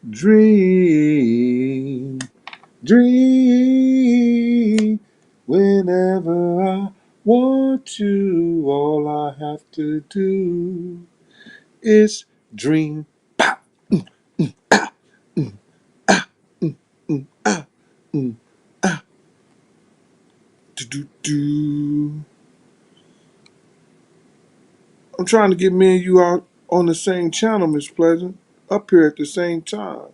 Dream, dream. Whenever I want to, all I have to do is dream. Pow, mm, ah, mm, ah, do, do, do. I'm trying to get me and you out on the same channel, Miss Pleasant, up here at the same time.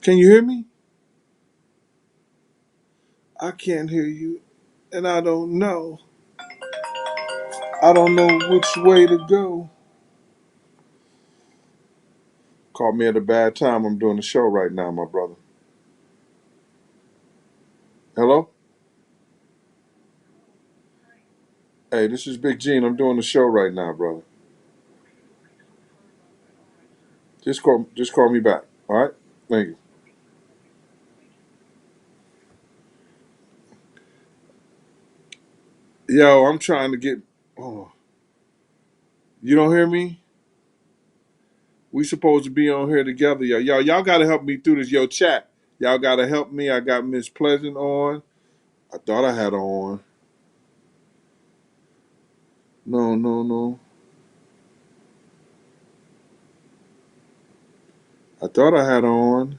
Can you hear me? I can't hear you, and I don't know. I don't know which way to go. Caught me at a bad time. I'm doing a show right now, my brother. Hello? Hey, this is Big Gene. I'm doing a show right now, brother. Just call me back. All right? Thank you. Yo, I'm trying to get. Oh, you don't hear me? We supposed to be on here together, yo. Y'all gotta help me through this. Yo, chat. Y'all gotta help me. I got Miss Pleasant on. I thought I had her on. No, no, no. I thought I had her on.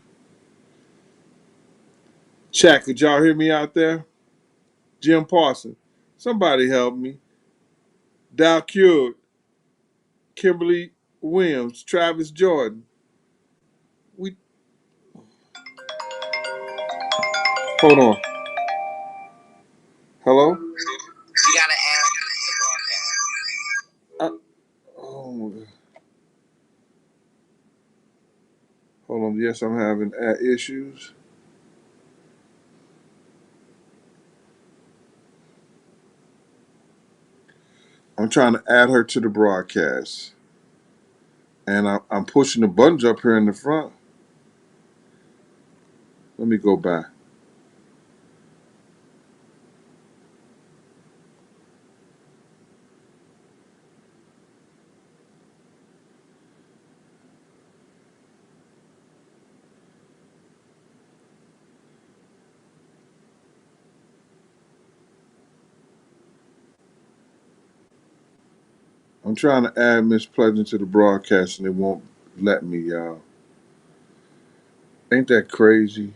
Chat, could y'all hear me out there? Jim Parson. Somebody help me. Dow Cured. Kimberly Williams. Travis Jordan. We hold on. Hello? You gotta add the broadcast. Oh my God. Hold on. Yes, I'm having issues. I'm trying to add her to the broadcast. And I'm pushing the buttons up here in the front. Let me go back. I'm trying to add Miss Pleasant to the broadcast and it won't let me, y'all. Ain't that crazy?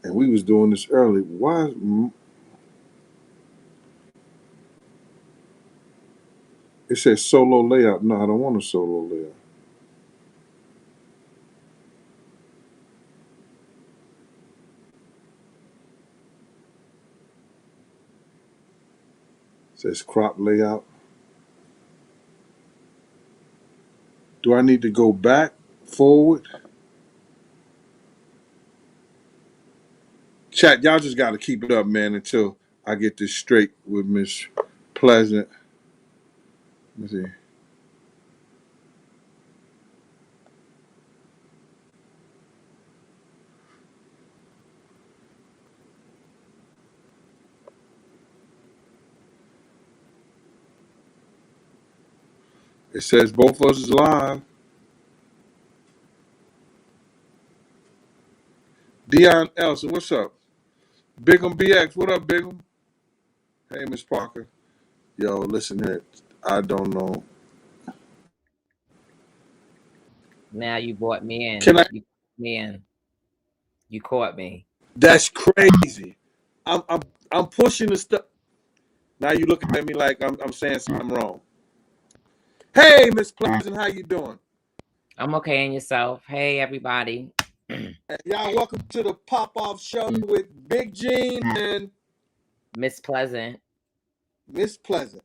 And we was doing this early. Why? It says solo layout. No, I don't want a solo layout. It says crop layout. Do I need to go back, forward? Chat, y'all just got to keep it up, man, until I get this straight with Miss Pleasant. Let me see. It says both of us is live. Dion Elson, what's up? Bigum BX, what up, Bigum? Hey, Miss Parker. Yo, listen here. I don't know. Now you brought me in. Can I? You brought me in. You caught me. That's crazy. I'm pushing the stuff. Now you looking at me like I'm saying something wrong. Hey, Miss Pleasant, how you doing? I'm okay, and yourself? Hey, everybody. Y'all, welcome to the pop-off show with Big Gene and Miss Pleasant. Miss Pleasant.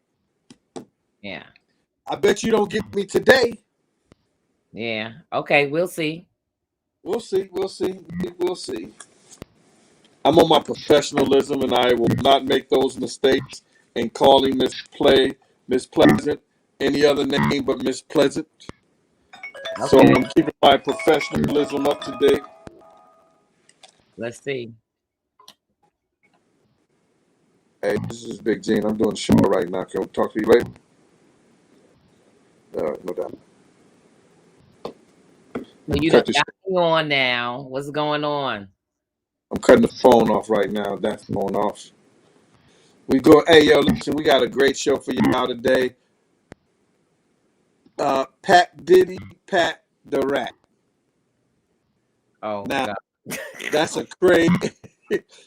Yeah. I bet you don't get me today. Yeah. Okay, we'll see. We'll see. We'll see. We'll see. I'm on my professionalism, and I will not make those mistakes in calling Miss Pleasant, any other name but Miss Pleasant. So Okay. I'm keeping my professionalism up to date. Let's see. Hey, this is Big Gene. I'm doing a show right now. Can we talk to you later? All right, no doubt. So you done Cut this. got me on now. What's going on? I'm cutting the phone off right now. That's phone off. We go. Hey, yo, listen. We got a great show for y'all today. Pat Diddy, Pat the Rat. Oh Now God. that's a crazy,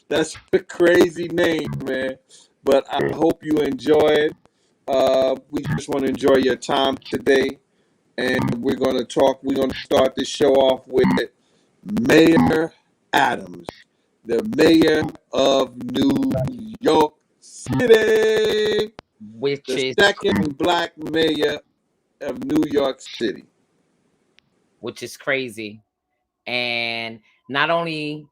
that's a crazy name, man. But I hope you enjoy it. We just want to enjoy your time today, and we're going to talk. We're going to start this show off with Mayor Adams, the mayor of New York City, Which the is second black mayor of New York City. crazy. And not only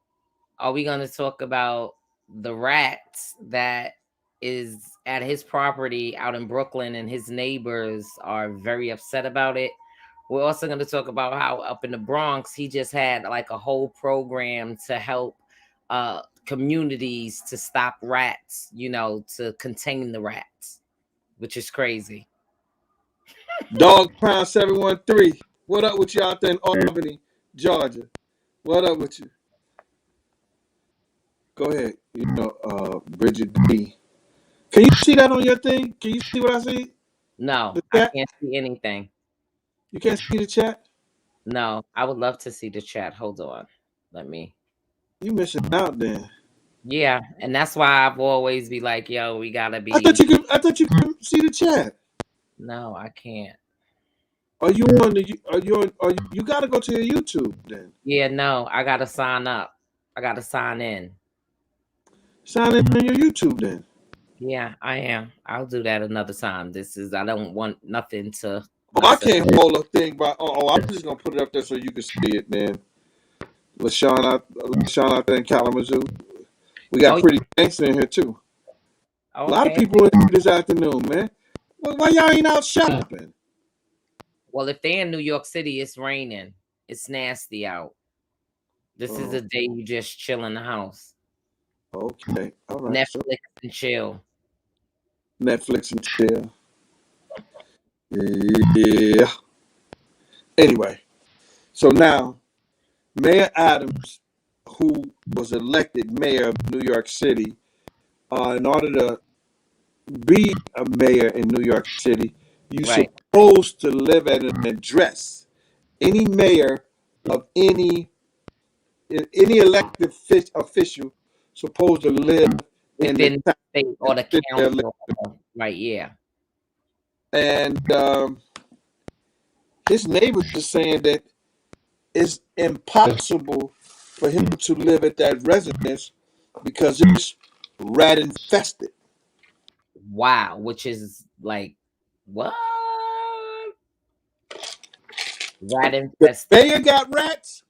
are we going to talk about the rats that is at his property out in Brooklyn and his neighbors are very upset about it. We're also going to talk about how up in the Bronx he just had like a whole program to help communities to stop rats, to contain the rats, which is crazy. Dog Pound 713. What up with you out there in Albany, Georgia? What up with you? Go ahead. Bridget B. Can you see that on your thing? Can you see what I see? No, The I chat? can't see anything. You can't see the chat? No, I would love to see the chat. Hold on. Let me. You missing out then. Yeah, and that's why I've always be like, yo, we gotta I thought be. you could. I thought you could see the chat. No, I can't. Are you on the? Are you on? You got to go to your YouTube then. Yeah, no, I gotta sign up. I gotta sign in. Sign in on your YouTube then. Yeah, I am. I'll do that another time. I don't want nothing to Oh, I mess it. can't hold a thing by. I'm just gonna put it up there so you can see it, man. LaShawn out there in Kalamazoo. We got Oh, pretty gangster in here too. A lot of okay. people in here this afternoon, man. Well, why y'all ain't out shopping? Well, if they're in New York City, it's raining. It's nasty out. This is Oh, a day you just chill in the house. okay. All right. So Netflix and chill. Netflix and chill. Yeah. Anyway, so now Mayor Adams, who was elected mayor of New York City, in order to be a mayor in New York City, you're Right. supposed to live at an address. Any mayor of any elected official supposed to live in the Within the town state and or the city they're living. council. Right, yeah. And his neighbors are saying that it's impossible for him to live at that residence because it's rat infested. Wow, which is like what? Rat The infested, mayor got rats.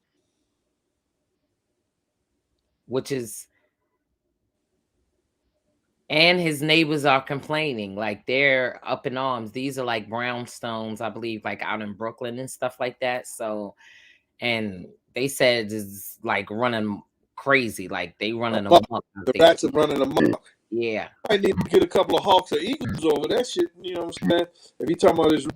which is and his neighbors are complaining, like they're up in arms. These are like brownstones, I believe, like out in Brooklyn and stuff like that. So, and they said it's like running crazy, like they running Amok. amok out The there. rats are running amok. Yeah, I need to get a couple of hawks or eagles over that shit. You know what I'm saying? If you talking about this,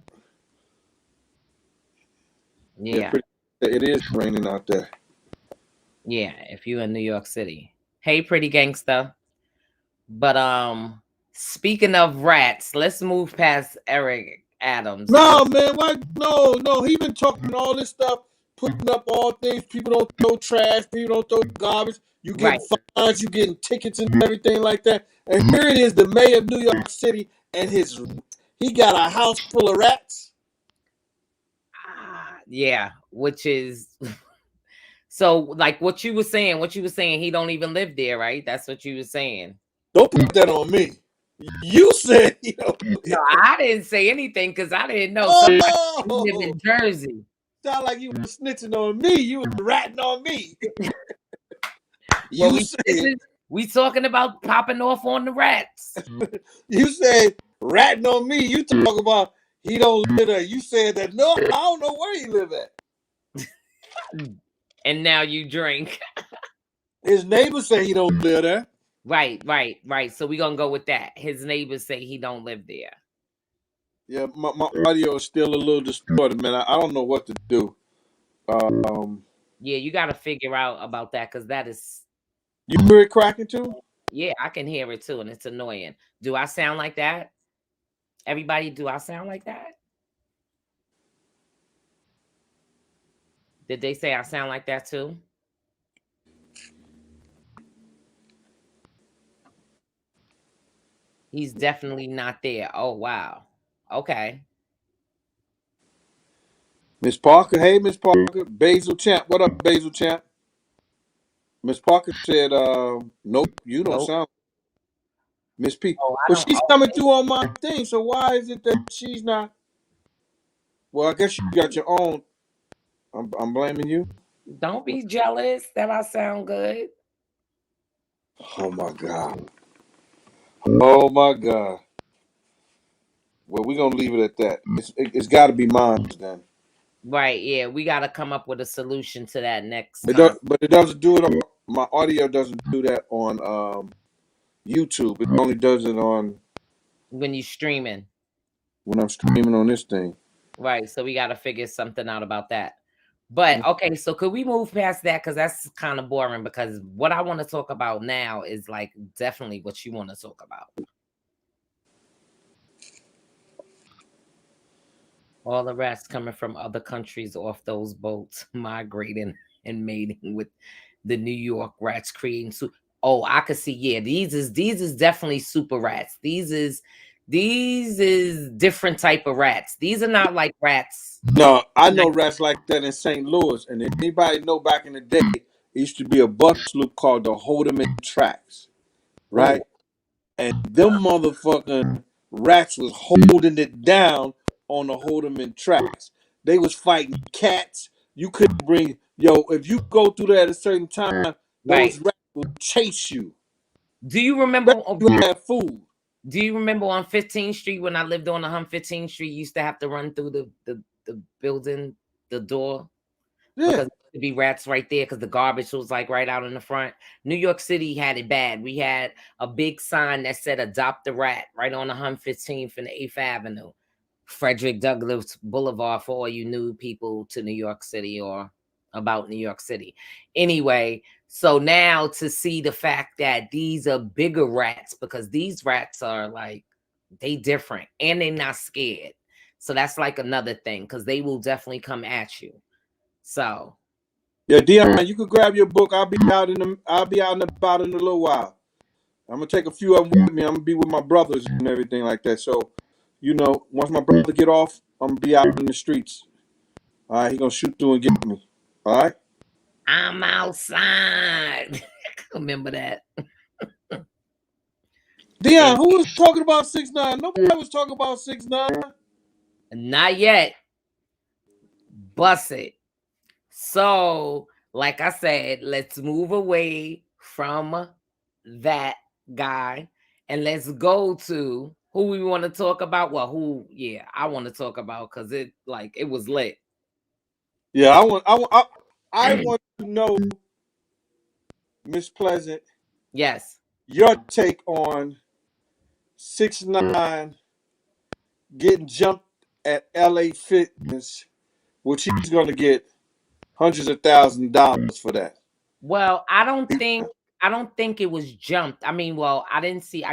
yeah, yeah, it is raining out there. yeah. If you in New York City, hey, pretty gangster. But speaking of rats, let's move past Eric Adams. No, man, why? No, no. He been talking all this stuff, putting up all things. People don't throw trash. People don't throw garbage. You Right. getting fines. You getting tickets and everything like that. And here it is, the mayor of New York City, and he got a house full of rats. Yeah, which is so like what you were saying, he don't even live there, right? That's what you were saying. Don't put that on me. You said, No, I didn't say anything because I didn't know somebody live oh, in Jersey. sound like you were snitching on me. You was ratting on me. Well, You said, we talking about popping off on the rats. you said ratting on me. You talk about he don't live there. You said that no, I don't know where he live at. And now you drink. His neighbors say he don't live there. Right. So we're gonna go with that. His neighbors say he don't live there. Yeah, my audio is still a little distorted, man. I don't know what to do. Um, Yeah, you got to figure out about that because that is, you hear it cracking too? yeah, I can hear it too, and it's annoying. Do I sound like that? Everybody, do I sound like that? Did they say I sound like that too? He's definitely not there. Oh, wow. Okay. Miss Parker, hey Miss Parker, Basil Champ, what up, Basil Champ? Miss Parker said, "Nope, you don't Nope. sound Miss P." Oh, I Well, don't. she's coming through on my thing, so why is it that she's not? Well, I guess you got your own. I'm blaming you. Don't be jealous that I sound good. Oh my god. Oh my god. Well, we're gonna leave it at that. It's got to be mine then. Right. Yeah. We got to come up with a solution to that next time But it doesn't do it. My audio doesn't do that on YouTube. It only does it on when you streaming. when I'm streaming on this thing. Right. So we got to figure something out about that. But okay, so could we move past that? Because that's kind of boring. Because what I want to talk about now is like definitely what you want to talk about. All the rats coming from other countries off those boats, migrating and mating with the New York rats, creating. Oh, I could see. Yeah, these is definitely super rats. These is different type of rats. These are not like rats. No, I know rats like that in St. Louis, and if anybody know back in the day, it used to be a bus loop called the Holderman Tracks, Oh, right? And them motherfucking rats was holding it down on the Holderman Tracks. They was fighting cats. You couldn't bring if you go through there at a certain time, right. those rats will chase you. Do you remember? Especially if you have food. Do you remember on 15th Street when I lived on the 15th Street? You used to have to run through the building, the door, Yeah. because there'd be rats right there because the garbage was like right out in the front. New York City had it bad. We had a big sign that said "Adopt a Rat" right on the 15th and 8th Avenue, Frederick Douglass Boulevard, for all you new people to New York City or about New York City. Anyway, so now to see the fact that these are bigger rats because these rats are like they different and they're not scared. So that's like another thing because they will definitely come at you. So Yeah, Dion, you could grab your book. I'll be out and about in a little while. I'm gonna take a few of them with me. I'm gonna be with my brothers and everything like that. So, once my brother get off, I'm gonna be out in the streets. All right, he gonna shoot through and get me. All right, I'm outside. Remember that? Dion, And who was talking about 6ix9ine? Nobody was talking about 6ix9ine. not yet. Bust it. So, like I said, let's move away from that guy and let's go to who we want to talk about. Well, yeah, I want to talk about because it was lit. Yeah, I want to know, Miss Pleasant, Yes. your take on 6ix9ine getting jumped at LA Fitness, which he's gonna get hundreds of $1,000s for that. Well, I don't think it was jumped. I mean, well, I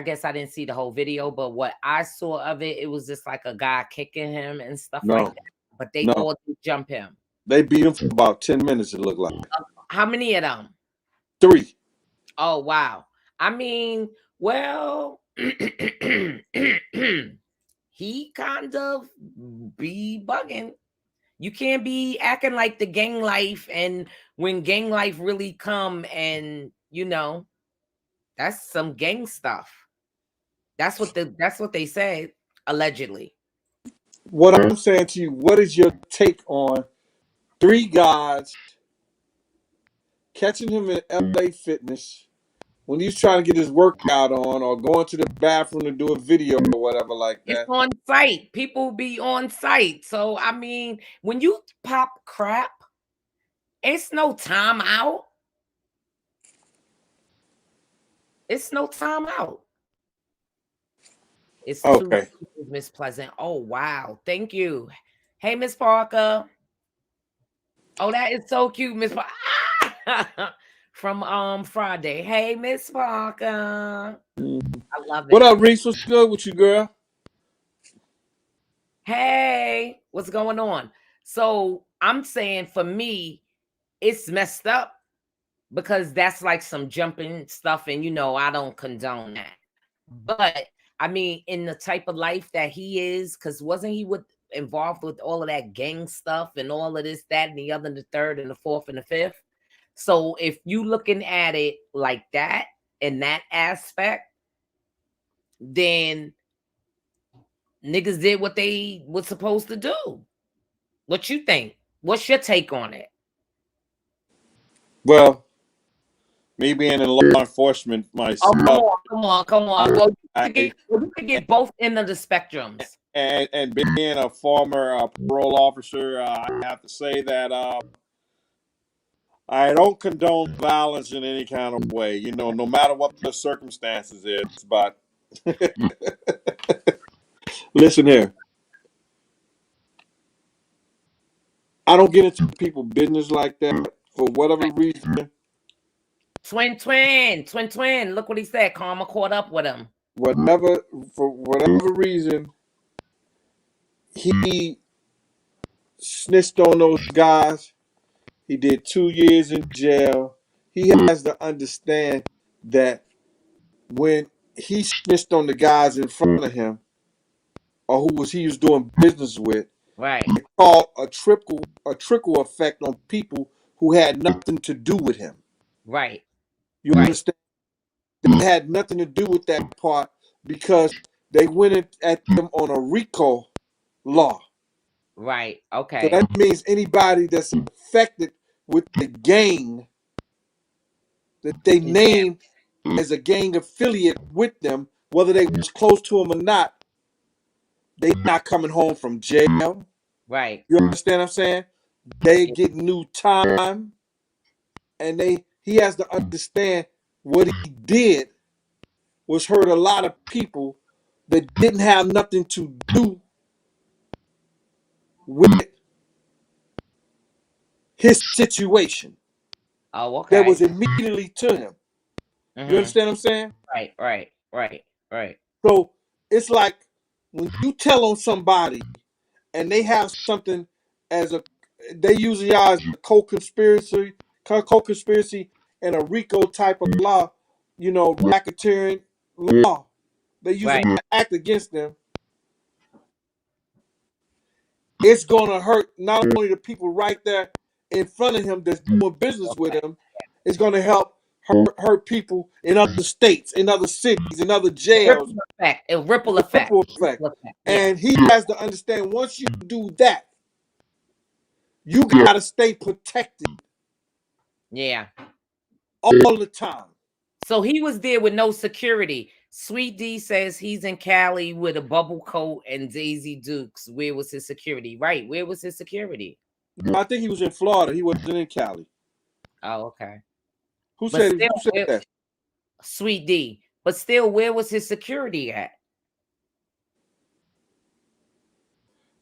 guess I didn't see the whole video, but what I saw of it, it was just like a guy kicking him and stuff like No, that. But they no, all did jump him. they beat him for about 10 minutes. It looked like How many of them? three. Oh, wow. I mean, well, he kind of be bugging. You can't be acting like the gang life, and when gang life really come, and that's some gang stuff. That's what they said allegedly. What I'm saying to you, what is your take on three guys catching him in LA Fitness when he's trying to get his workout on or going to the bathroom to do a video or whatever like It's that? on site. People be on site. So I mean, when you pop crap, it's no time out. It's no time out. It's two Okay. Miss Pleasant. Oh wow, thank you. Hey, Miss Parker. Oh, that is so cute, Miss from Friday. Hey, Miss Parker. I love What it. up, Reese? What's good with you, girl? Hey, what's going on? So I'm saying for me, it's messed up because that's like some jumping stuff, and I don't condone that. But I mean, in the type of life that he is, because wasn't he involved with all of that gang stuff and all of this, that, and the other, and the third, and the fourth, and the fifth? So if you looking at it like that in that aspect, then niggas did what they was supposed to do. What you think? What's your take on it? Well, me being in law enforcement Oh, come myself, on, come on, come I, on. Well, I you could get both end of the spectrums. and being a former parole officer, I have to say that I don't condone violence in any kind of way. No matter what the circumstances is. But listen here, I don't get into people business like that for whatever reason. Twin. Look what he said. Karma caught up with him. Whatever for whatever reason, he snitched on those guys. He did 2 years in jail. He has to understand that when he snitched on the guys in front of him, or he was doing business with, Right, it called a trickle effect on people who had nothing to do with him. right, You right, understand? They had nothing to do with that part because they went at them on a RICO law. right. So Okay. that means anybody that's affected with the gang that they Yeah, named as a gang affiliate with them, whether they was close to them or not, they not coming home from jail. right. You understand what I'm saying? They get new time, and he has to understand what he did was hurt a lot of people that didn't have nothing to do with his situation. Oh, That was okay. immediately to him. You Mm-hmm. understand what I'm saying? Right, right, right, right, So it's like when you tell on somebody and they have something as a they using y'all as a co-conspiracy and a RICO type of law, racketeering law. They using right. that act against them. It's gonna hurt not only the people right there in front of him that's doing business with Okay. him, it's gonna help hurt people in other states, in other cities, in other jails. Ripple effect. A ripple The effect. ripple effect. Ripple effect. Yeah. And he has to understand once you do that, you gotta stay protected Yeah. all the time. So he was there with no security. Sweet D says he's in Cali with a bubble coat and Daisy Dukes. Where was his security? Right. Where was his security? I think he was in Florida. He wasn't in Cali. Oh, okay. Who But said still, who said that? Sweet D. But still, where was his security at?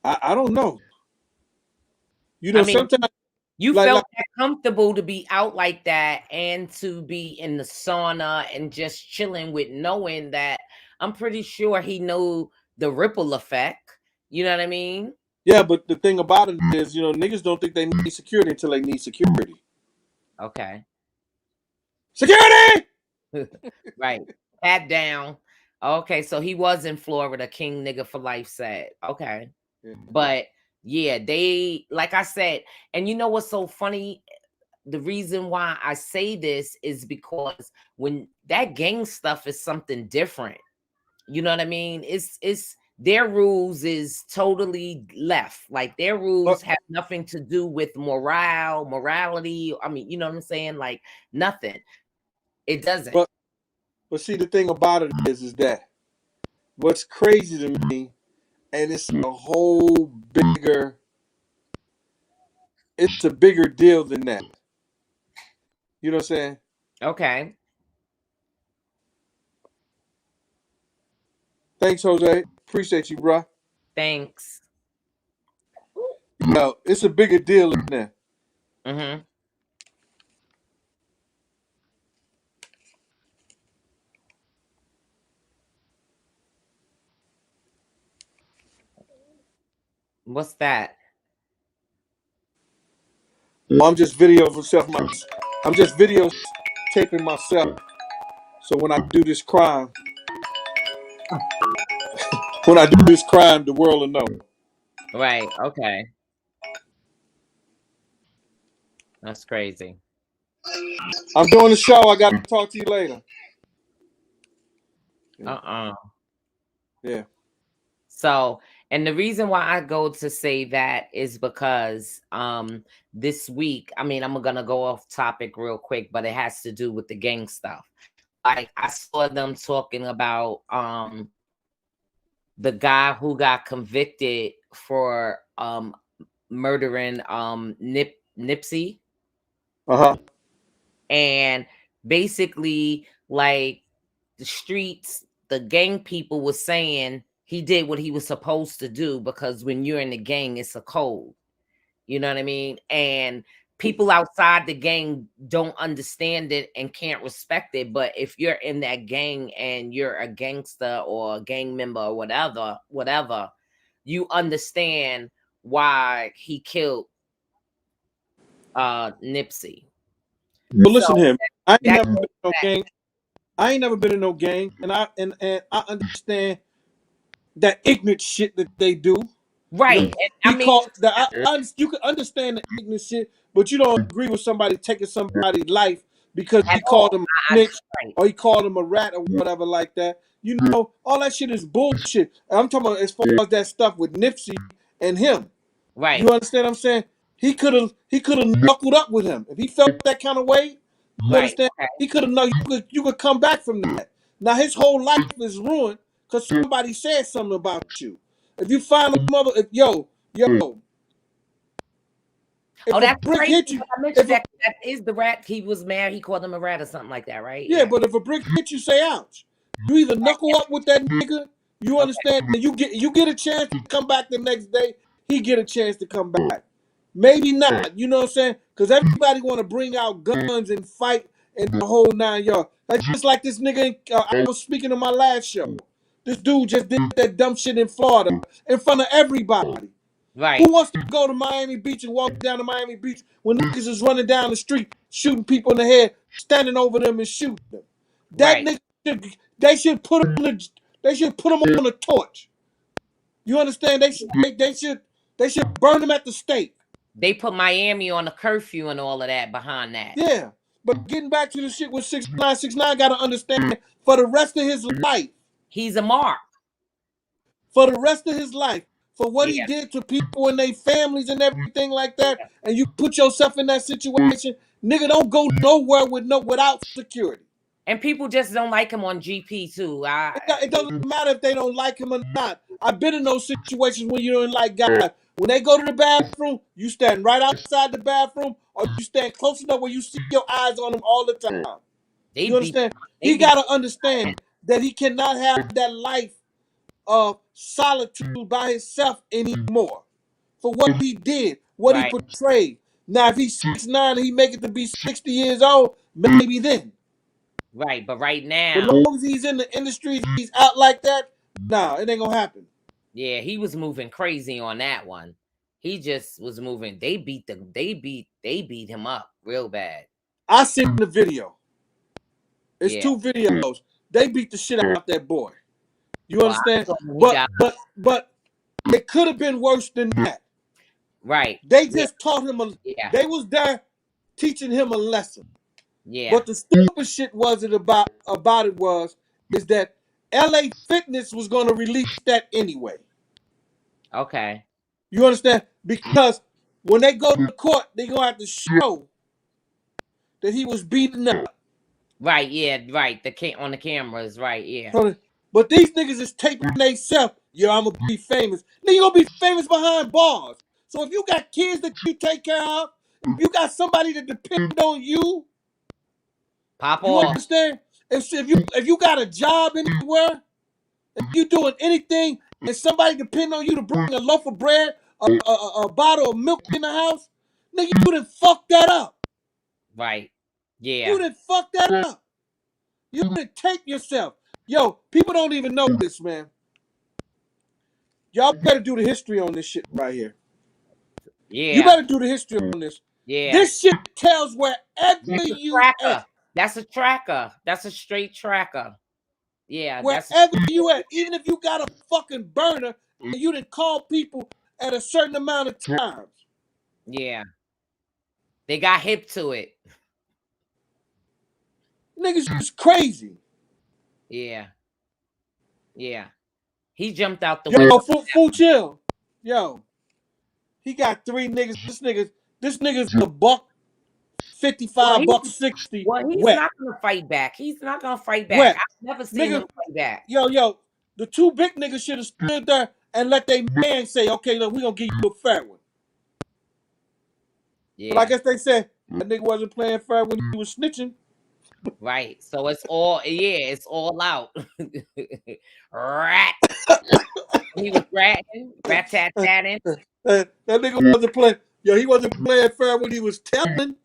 I don't know. I mean, Sometimes you like felt that comfortable to be out like that and to be in the sauna and just chilling with knowing that I'm pretty sure he knew the ripple effect. You know what I mean? yeah, but the thing about it is, niggas don't think they need security until they need security. Okay. Security! Right. Pat down. Okay, so he was in Florida, King Nigga for Life said. Okay. Yeah. But yeah, they like I said, and you know what's so funny? The reason why I say this is because when that gang stuff is something different. You know what I mean? It's their rules is totally left. Like their rules But have nothing to do with morality. I mean, you know what I'm saying? Like nothing. It doesn't. but but see the thing about it is that what's crazy to me, and it's a bigger deal than that. You know what I'm saying? Okay. Thanks, Jose. Appreciate you, bro. Thanks. Yo, it's a bigger deal in there. Mm-hmm. What's that? Well, I'm just video myself. I'm just video taping myself. So when I do this crime, the world will know. Right. Okay. That's crazy. I'm doing the show. I got to talk to you later. Uh-uh. Yeah. So, and the reason why I go to say that is because this week, I mean, I'm gonna go off topic real quick, but it has to do with the gang stuff. Like I saw them talking about the guy who got convicted for murdering Nipsey. Uh-huh. And basically, like, the streets, the gang people was saying he did what he was supposed to do, because when you're in the gang, it's a code. You know what I mean? And people outside the gang don't understand it and can't respect it. But if you're in that gang and you're a gangster or a gang member or whatever, you understand why he killed Nipsey. But So listen to him. I ain't that never been in no gang. I ain't never been in no gang, and I understand that ignorant shit that they do. You know, right. And I he mean, called that. You can understand the ignorant shit, but you don't agree with somebody taking somebody's life because at he called all. him a snitch Right. or he called him a rat or whatever like that. You know, all that shit is bullshit. I'm talking about as far as that stuff with Nipsey and him. Right. You understand what I'm saying? He could have knuckled up with him if he felt that kind of way. You Right. understand? Okay. He could have. You could come back from that. Now his whole life is ruined because somebody said something about you. If you find a mother, if yo, Oh, if a that's brick crazy. hit you, But I mentioned if a that that is the rat. He was mad. He called him a rat or something like that, right? yeah, Yeah. but if a brick hit you, say ouch. You either knuckle up with that nigga, you Okay. understand, and you get a chance to come back the next day. He get a chance to come back. Maybe not. You know what I'm saying? Because everybody want to bring out guns and fight and the whole 9 yards. That's just like this nigga. I was speaking on my last show. This dude just did that dumb shit in Florida in front of everybody. Right. Who wants to go to Miami Beach and walk down to Miami Beach when niggas is running down the street, shooting people in the head, standing over them and shooting them? That Right. nigga they should put him on a torch. You understand? They should burn him at the stake. They put Miami on a curfew and all of that behind that. Yeah. But getting back to the shit with 6ix9ine got to understand for the rest of his life, He's a mark. for the rest of his life, for what he Yeah. did to people and their families and everything like that, and you put yourself in that situation, nigga, don't go nowhere without security. And people just don't like him on GP too. It doesn't matter if they don't like him or not. I've been in those situations when you don't like guys. When they go to the bathroom, you stand right outside the bathroom, or you stand close enough where you see your eyes on them all the time. they You beat understand? they He beat got to understand that he cannot have that life of solitude by himself anymore for what he did, what he right. portrayed. Now, if he's 6'9" and he make it to be 60 years old, maybe then. Right. But right But now, long as he's in the industry, he's out like that, nah, it ain't gonna happen. yeah, he was moving crazy on that one. He just was moving. They beat him up real bad. I seen the video. It's Yeah. 2 videos. They beat the shit out that boy. You Well, I understand? saw when he But got but it could have been worse than that. right. They Yeah. just taught him Yeah. they was there teaching him a lesson. Yeah. But the stupid shit was it about it was is that LA Fitness was gonna release that anyway. Okay. You understand? Because when they go to court, they gonna have to show that he was beaten up. Right. Yeah. Right. On the cameras. Right. Yeah. But these niggas is taping themselves. Yo, I'm gonna be famous. Then you gonna be famous behind bars. So if you got kids that you take care of, if you got somebody that depend on you, Pop you off. understand? If you got a job anywhere, If you doing anything and somebody depend on you to bring a loaf of bread, a bottle of milk in the house, nigga, you done fucked that up. Right. You Yeah. done fucked that up. You done take yourself. Yo, people don't even know this, man. Y'all better do the history on this shit right here. You Yeah. better do the history on this. Yeah. This shit tells wherever That's a you tracker. at. That's a tracker. That's a straight tracker. Yeah, that's Wherever you at. Even if you got a fucking burner and you didn't call people at a certain amount of times. yeah. They got hip to it. Niggas just crazy. Yeah. Yeah. He jumped out the Yo, window. full chill. Yo, he got 3 niggas. This nigga's a buck Well, 55, buck 60 he's wet. not gonna fight back. He's not gonna fight back. Wet. I've never seen him Nigga, fight back. yo, the 2 big niggas should have stood there and let their man say, okay, look, we gonna give you a fair one. But I Yeah. guess they said that nigga wasn't playing fair when he was snitching. Right. So it's all out. Rat. He was ratting, rat tat tatting. That nigga wasn't playing. Yo, he wasn't playing fair when he was telling.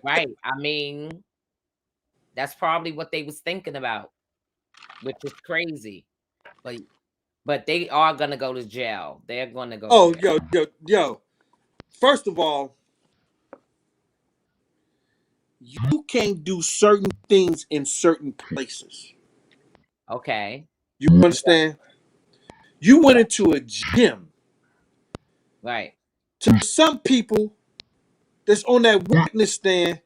Right. I mean, that's probably what they was thinking about, which is crazy. But they are gonna go to jail. They're gonna go to Oh, jail. yo. First of all, you can't do certain things in certain places. Okay. You understand? You went into a gym. Right. To some people that's on that witness stand,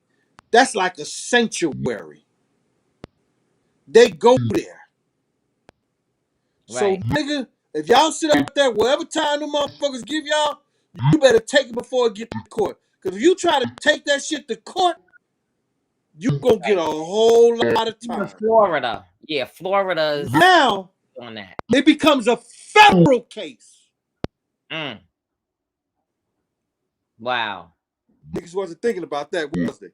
that's like a sanctuary. They go there. So, Right. nigga, if y'all sit out there, whatever time the motherfuckers give y'all, you better take it before it get to court. Because if you try to take that shit to court, you gonna get a whole lot of Even time. Florida. Yeah, Florida's Now, on that. it becomes a federal case. Mm. Wow. Niggas wasn't thinking about that, was they?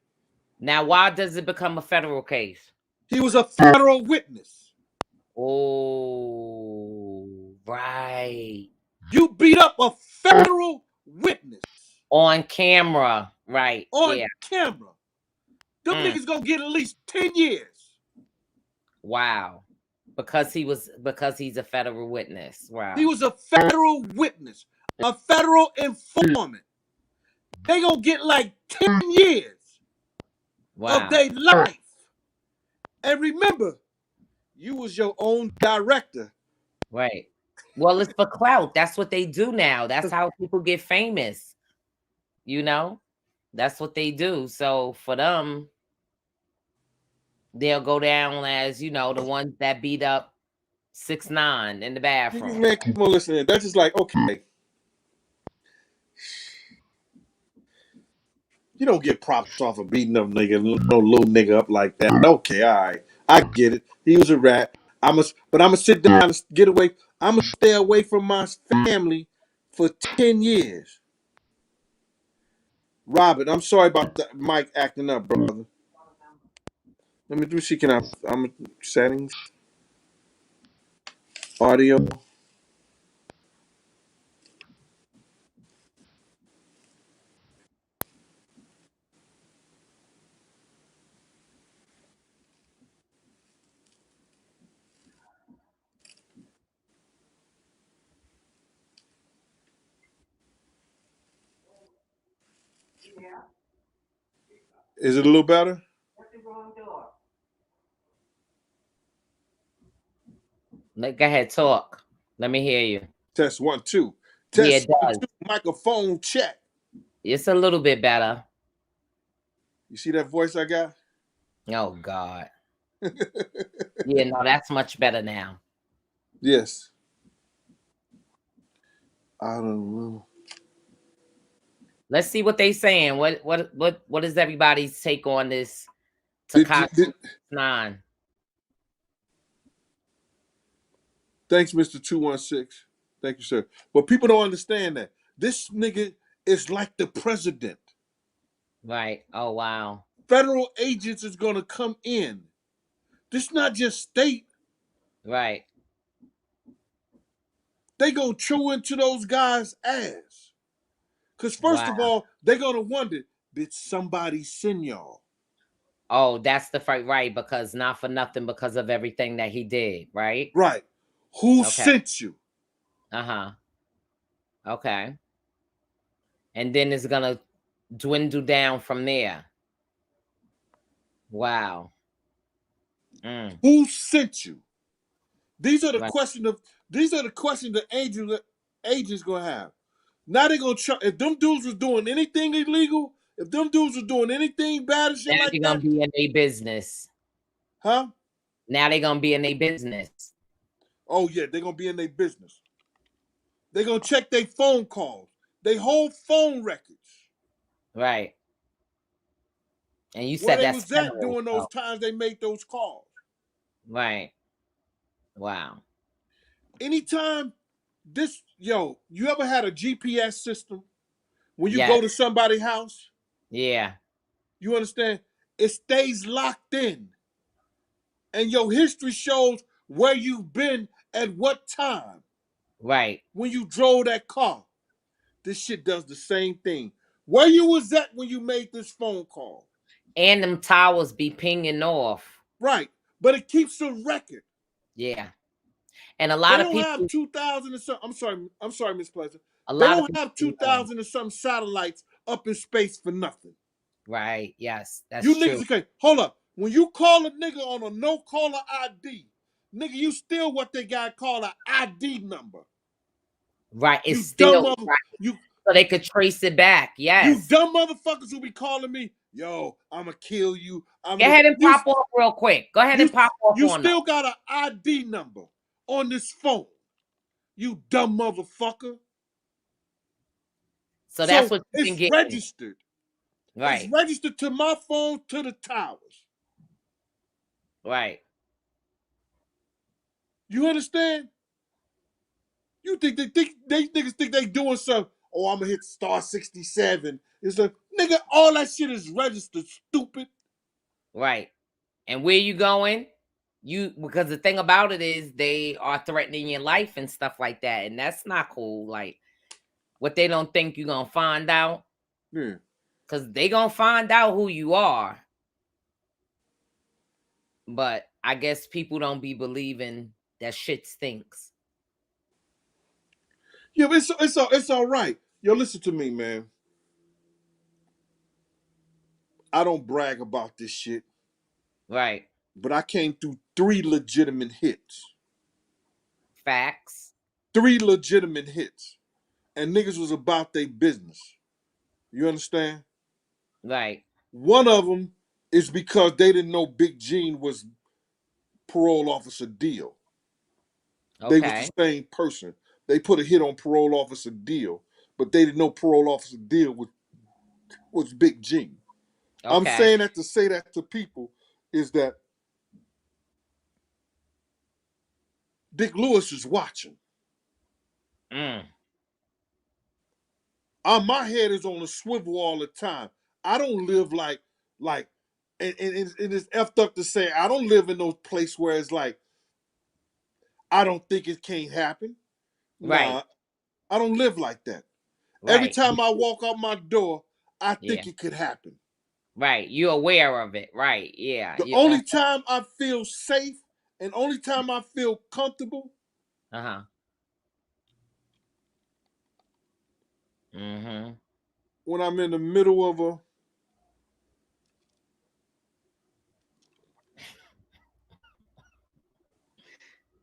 Now, why does it become a federal case? He was a federal witness. Oh, right. You beat up a federal witness On camera. Right. on Yeah. camera. Them Mm. niggas gonna get at least 10 years. Wow. Because he's a federal witness. Wow. He was a federal witness, a federal informant. They gonna get like 10 years Wow. of their life. And remember, you was your own director. Right. Well, it's for clout. That's what they do now. That's how people get famous. You know? That's what they do. So for them, they'll go down as, the ones that beat up 6ix9ine in the bathroom. Man, come on, listen. That's just like, okay. You don't get props off of beating up nigga, no little nigga up like that. Okay, all right. I get it. He was a rat. But I'm gonna sit down and get away. I'm gonna stay away from my family for 10 years. Robert, I'm sorry about the mic acting up, brother. Let me see. I'm settings, audio. Is it a little better? Go ahead, talk. Let me hear you. Test 1 2. Yeah, Test it 1 does. 2. Microphone check. It's a little bit better. You see that voice I got? Oh, God. Yeah, no, that's much better now. Yes. I don't know. Let's see what they saying. What is everybody's take on this Tekashi 9? Thanks, Mr. 216. Thank you, sir. But people don't understand that. This nigga is like the president. Right. Oh, wow. Federal agents is gonna come in. This not just state. Right. They gonna chew into those guys' ass. Cause first Wow. of all, they gonna wonder, did somebody send y'all? Oh, that's the fight, right? Because not for nothing, because of everything that he did, right? Right. Who Okay. sent you? Uh-huh. Okay. And then it's gonna dwindle down from there. Wow. Mm. Who sent you? These are the Right. questions of these are the questions the agents gonna have. Now they gonna try if them dudes was doing anything illegal, if them dudes was doing anything bad and Now shit like they're gonna that, be in their business. huh? Now they're gonna be in their business. Oh yeah, they gonna be in their business. They gonna check their phone calls, they whole phone records. Right. And you Where said they that's was at federal. during those So, times they made those calls. right. Wow. Anytime you ever had a GPS system when you go Yes. to somebody's house? Yeah. You understand? It stays locked in. And your history shows where you've been at what time Right. when you drove that car. This shit does the same thing. Where you was at when you made this phone call. And them towers be pinging off. Right. But it keeps a record. Yeah. And a They lot of don't have people, 2,000 and some. I'm sorry, Miss Pleasure. a They lot of don't people have don't know. 2,000 and some satellites up in space for nothing. Right. Yes, that's You true. niggas okay. Hold up. When you call a nigga on a no caller ID, nigga, you still what they got called an ID number. Right. It's You dumb still mother. right. You So they could trace it back. you Yes. dumb motherfuckers who be calling me, yo, I'ma kill you. I'm Go gonna ahead and you pop off real quick. Go ahead you and pop off you on them. still got an ID number on this phone. You dumb motherfucker. So that's So what you've been it's getting. registered. It's Right. registered to my phone to the towers. Right. You understand? You think they niggas think they doing something? Oh, I'm gonna hit star 67. It's a nigga, all that shit is registered, stupid. Right. And where you going? You because the thing about it is they are threatening your life and stuff like that. And that's not cool. Like what they don't think you're gonna find out. Yeah. Cause they gonna find out who you are. But I guess people don't be believing that shit stinks. Yeah, but it's all right. Yo, listen to me, man. I don't brag about this shit, Right. but I came through 3 legitimate hits. Facts. 3 legitimate hits. And niggas was about their business. You understand? Right. One of them is because they didn't know Big Gene was parole officer Deal. They was the Okay. same person. They put a hit on parole officer Deal, but they didn't know parole officer Deal was Big Gene. I'm Okay. saying that to say that to people is that Dick Lewis is watching. Mm. My head is on a swivel all the time. I don't live like and it's effed up to say I don't live in those place where it's like I don't think it can't happen. Right. Nah, I don't live like that. Every Right. time I walk out my door, I Yeah. think it could happen. Right. You're aware of it. Right. Yeah. The You only time I feel safe and only time I feel comfortable uh-huh. Mm-hmm. when I'm in the middle of a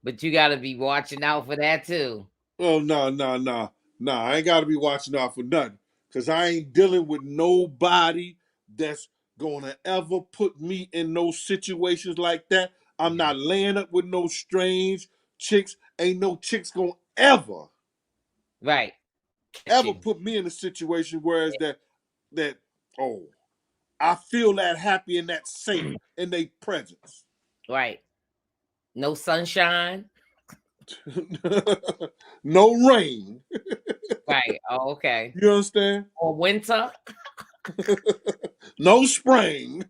But you gotta be watching out for that too. oh no. I ain't gotta be watching out for nothing. Cause I ain't dealing with nobody that's gonna ever put me in those situations like that. I'm Yeah. not laying up with no strange chicks. Ain't no chicks gonna Right. Catch ever you. put me in a situation where it's that oh, I feel that happy and that safe in their presence. Right. No sunshine. No rain. Right. Oh, okay. You understand? Or winter. No spring.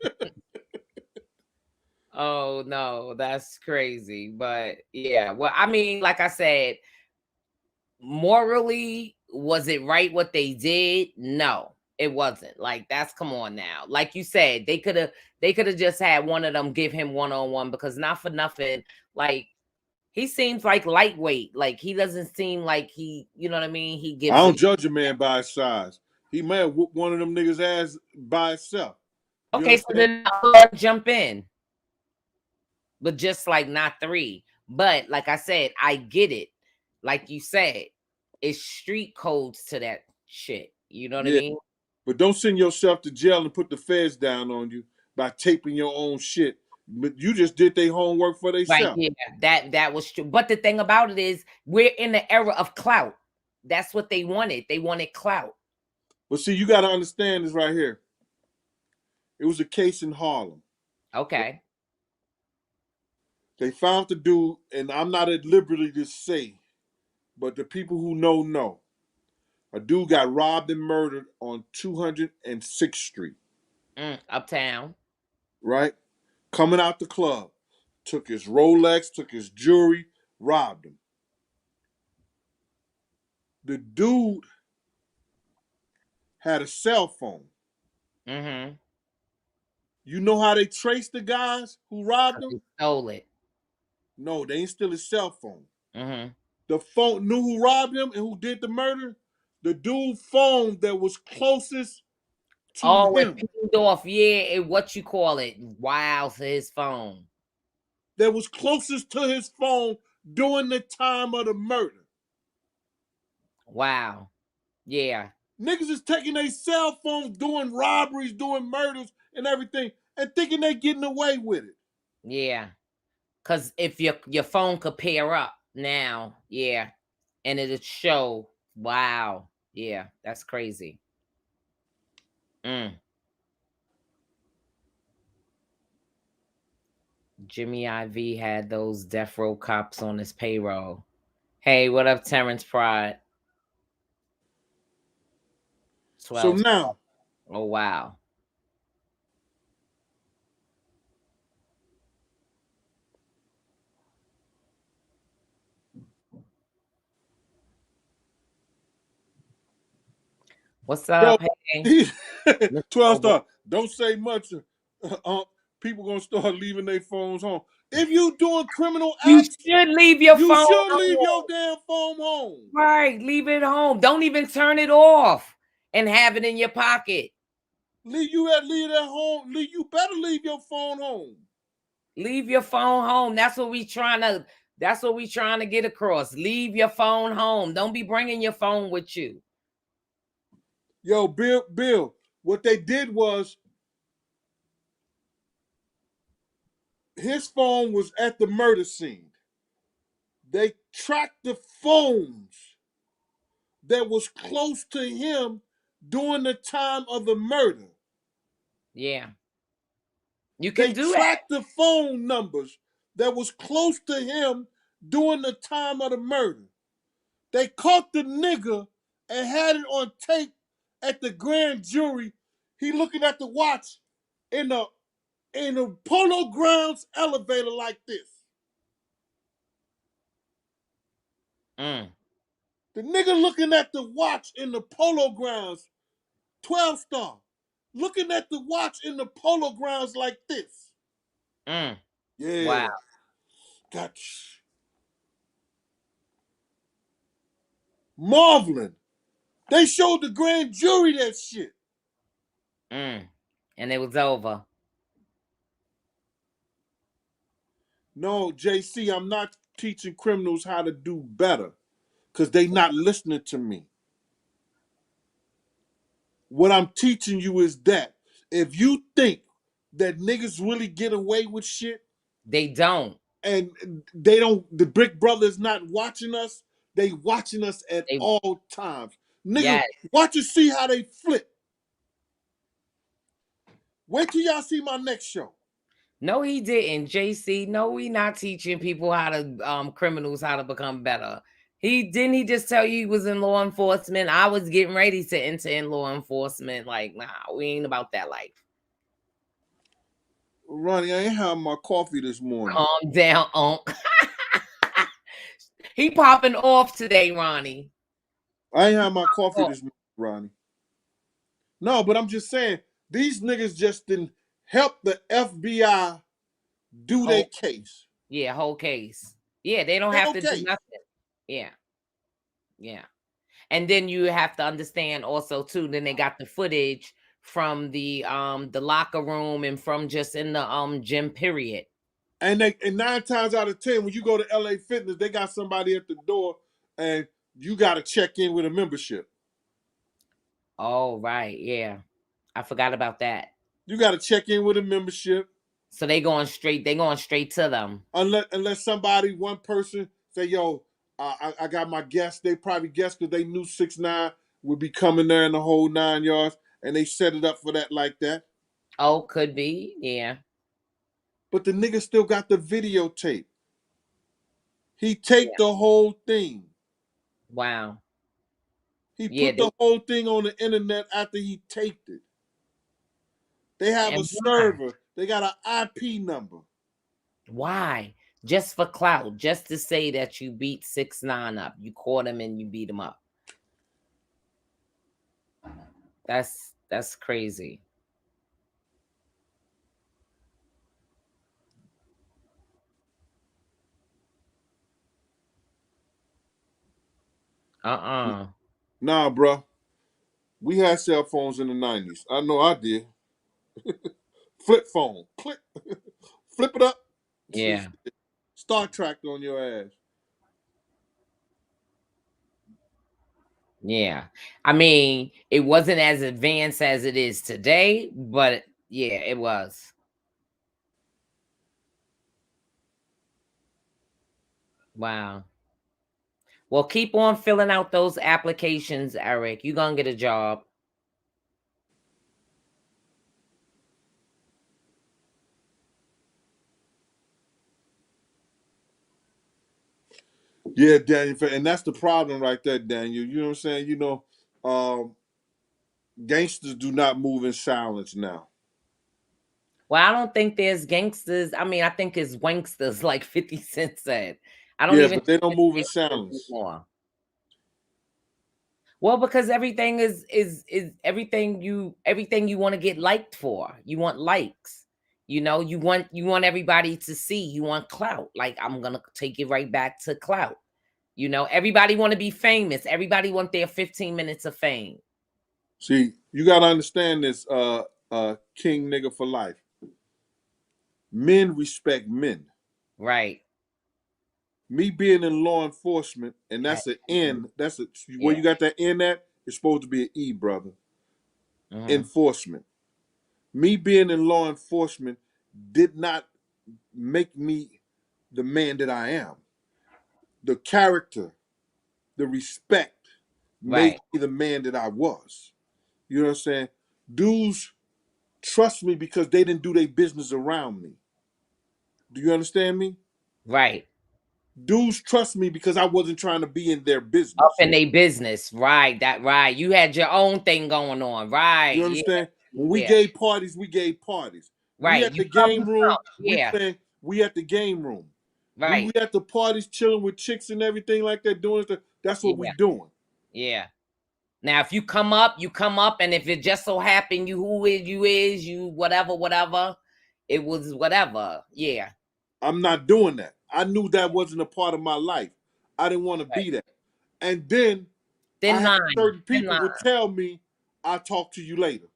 Oh no, that's crazy. But yeah, well, I mean, like I said, morally, was it right what they did? No, it wasn't. Like, that's, come on now. Like you said, they could have just had one of them give him one-on-one, because not for nothing, like, he seems like lightweight. Like, he doesn't seem like he, you know what I mean? He I gives don't it. judge a man by his size. He may have whooped one of them niggas' ass by himself. You Okay, so understand? then I'll jump in, but just like not three. But like I said, I get it. Like you said, it's street codes to that shit. You know what I Yeah. mean? But don't send yourself to jail and put the feds down on you by taping your own shit. But you just did their homework for Right. themselves. Yeah. That was true. But the thing about it is, we're in the era of clout. That's what they wanted. They wanted clout. But see, you got to understand this right here. It was a case in Harlem. Okay. They found the dude, and I'm not at liberty to say, but the people who know. A dude got robbed and murdered on 206th Street, Uptown. right? Coming out the club, took his Rolex, took his jewelry, robbed him. The dude had a cell phone. Mm-hmm. You know how they traced the guys who robbed him? They stole it. No, they ain't steal his cell phone. Mm-hmm. The phone knew who robbed him and who did the murder. The dude phone that was closest to Oh, it him, pinged off. Yeah, what you call it? Wow, to his phone. that was closest to his phone during the time of the murder. Wow. Yeah. Niggas is taking their cell phones, doing robberies, doing murders, and everything, and thinking they getting away with it. Yeah. Cause if your phone could pair up now, yeah, and it'd show. Wow. Yeah, that's crazy. Mm. Jimmy IV had those death row cops on his payroll. Hey, what up, Terrence Pride? So 12. now, Oh, wow. What's yo, up? Hey, he, Mr. 12 Noble. star, don't say much. People gonna start leaving their phones home. If you doing criminal You acts, should leave your you phone should leave your home. damn phone home. Right, leave it home. Don't even turn it off and have it in your pocket. Leave that home. You better leave your phone home. Leave your phone home. That's what we trying to get across. Leave your phone home. Don't be bringing your phone with you. Yo, Bill, what they did was his phone was at the murder scene. They tracked the phones that was close to him during the time of the murder. Yeah. You can They do that. tracked the phone numbers that was close to him during the time of the murder. They caught the nigga and had it on tape at the grand jury. He looking at the watch in a Polo Grounds elevator like this. Mm, The nigga looking at the watch in the Polo Grounds, 12 star, looking at the watch in the Polo Grounds like this. mm. Wow. Yeah, got Marvelin. They showed the grand jury that shit. Mm. And it was over. No, JC, I'm not teaching criminals how to do better because they not listening to me. What I'm teaching you is that if you think that niggas really get away with shit They don't. and they don't, the Brick Brothers not watching us, they watching us at They all times. Nigga, Yes. watch and see how they flip. Wait till y'all see my next show. No, he didn't. JC. No, we not teaching people how to criminals how to become better. He just tell you he was in law enforcement. I was getting ready to enter in law enforcement. Like, nah, we ain't about that life. Ronnie, I ain't having my coffee this morning. Calm down, Unc. He popping off today, Ronnie. I ain't had my coffee Oh, this morning, Ronnie. No, but I'm just saying, these niggas just didn't help the FBI do their whole case. yeah, whole case. Yeah, they don't have Whole to do case. nothing. Yeah, yeah. And then you have to understand also too, then they got the footage from the locker room and from just in the gym period. And 9 times out of 10, when you go to LA Fitness, they got somebody at the door and you gotta check in with a membership. Oh, right. Yeah. I forgot about that. You gotta check in with a membership. So they going straight to them. Unless somebody, one person say, yo, I got my guests. They probably guessed because they knew 6ix9ine would be coming there in the whole 9 yards, and they set it up for that like that. Oh, could be. Yeah. But the nigga still got the videotape. He taped Yeah. the whole thing. Wow. He Yeah, put the whole thing on the internet after he taped it. They have a and why? server. They got an IP number. Why? Just for clout, just to say that you beat 6ix9ine up. You caught him and you beat him up. That's crazy. Uh-uh. Nah, bro. We had cell phones in the 90s. I know I did. Flip phone. Click. Flip it up. Yeah. Star Trek on your ass. Yeah. I mean, it wasn't as advanced as it is today, but yeah, it was. Wow. Well, keep on filling out those applications, Eric. You're gonna get a job. Yeah, Daniel. And that's the problem right there, Daniel. You know what I'm saying? Um, gangsters do not move in silence now. Well, I don't think there's gangsters. I mean, I think it's wanksters, like 50 Cent said. I don't Yeah, even but they think don't it's move in gangsters silence. anymore. Well, because everything is everything you want to get liked for. You want likes. You want everybody to see. You want clout. Like I'm gonna take it right back to clout. Everybody want to be famous. Everybody want their 15 minutes of fame. See, you gotta understand this, king nigga for life. Men respect men. Right. Me being in law enforcement, and that's an N. That's where Yeah. you got that N at. It's supposed to be an E, brother. Hmm. Enforcement. Me being in law enforcement did not make me the man that I am. The character, the respect made Right. me the man that I was. You know what I'm saying? Dudes trust me because they didn't do their business around me. Do you understand me? Right. Dudes trust me because I wasn't trying to be in their Up business. in their business. Right. That right. You had your own thing going on. Right. You Yeah. understand? When we Yeah. gave parties, we gave parties. We Right. at You the come, you game room, come. we Yeah. playing, we at the game room. When we Right. at the parties chilling with chicks and everything like that, doing stuff, that's what we Yeah. doing. Yeah. Now, if you come up, you come up, and if it just so happened you whatever, whatever, it was whatever. Yeah. I'm not doing that. I knew that wasn't a part of my life. I didn't want to Right. be that. And then I Thin had line. certain Thin people line. would tell me, I'll talk to you later.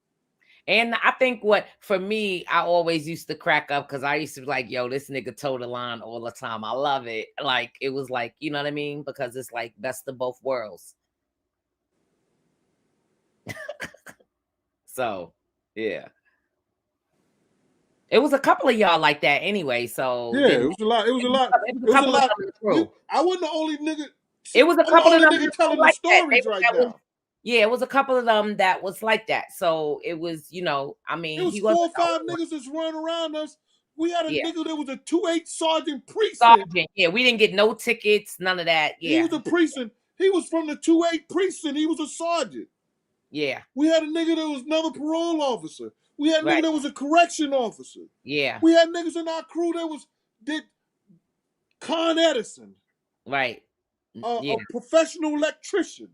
And I think what for me, I always used to crack up because I used to be like, yo, this nigga toe the line all the time. I love it. Like it was like, you know what I mean? Because it's like best of both worlds. So yeah. It was a couple of y'all like that anyway. So Yeah, then it was a lot. It was a lot. it was It a was a couple of lot. them in the crew. I wasn't the only nigga. It was a I'm the couple of only them in nigga the crew telling the like that. stories right That was now. yeah, it was a couple of them that was like that. So it was, I It mean, was he wasn't 4 or 5 the only one. niggas that's running around us. We had a Yeah. nigga that was a 2-8 sergeant precinct. Sergeant. Yeah, we didn't get no tickets, none of that. He Yeah. was a precinct. He was from the 2-8 precinct. He was a sergeant. Yeah. We had a nigga that was another parole officer. We had a nigga Right. that was a correction officer. Yeah. We had niggas in our crew that did Con Edison. Right. Yeah, a professional electrician,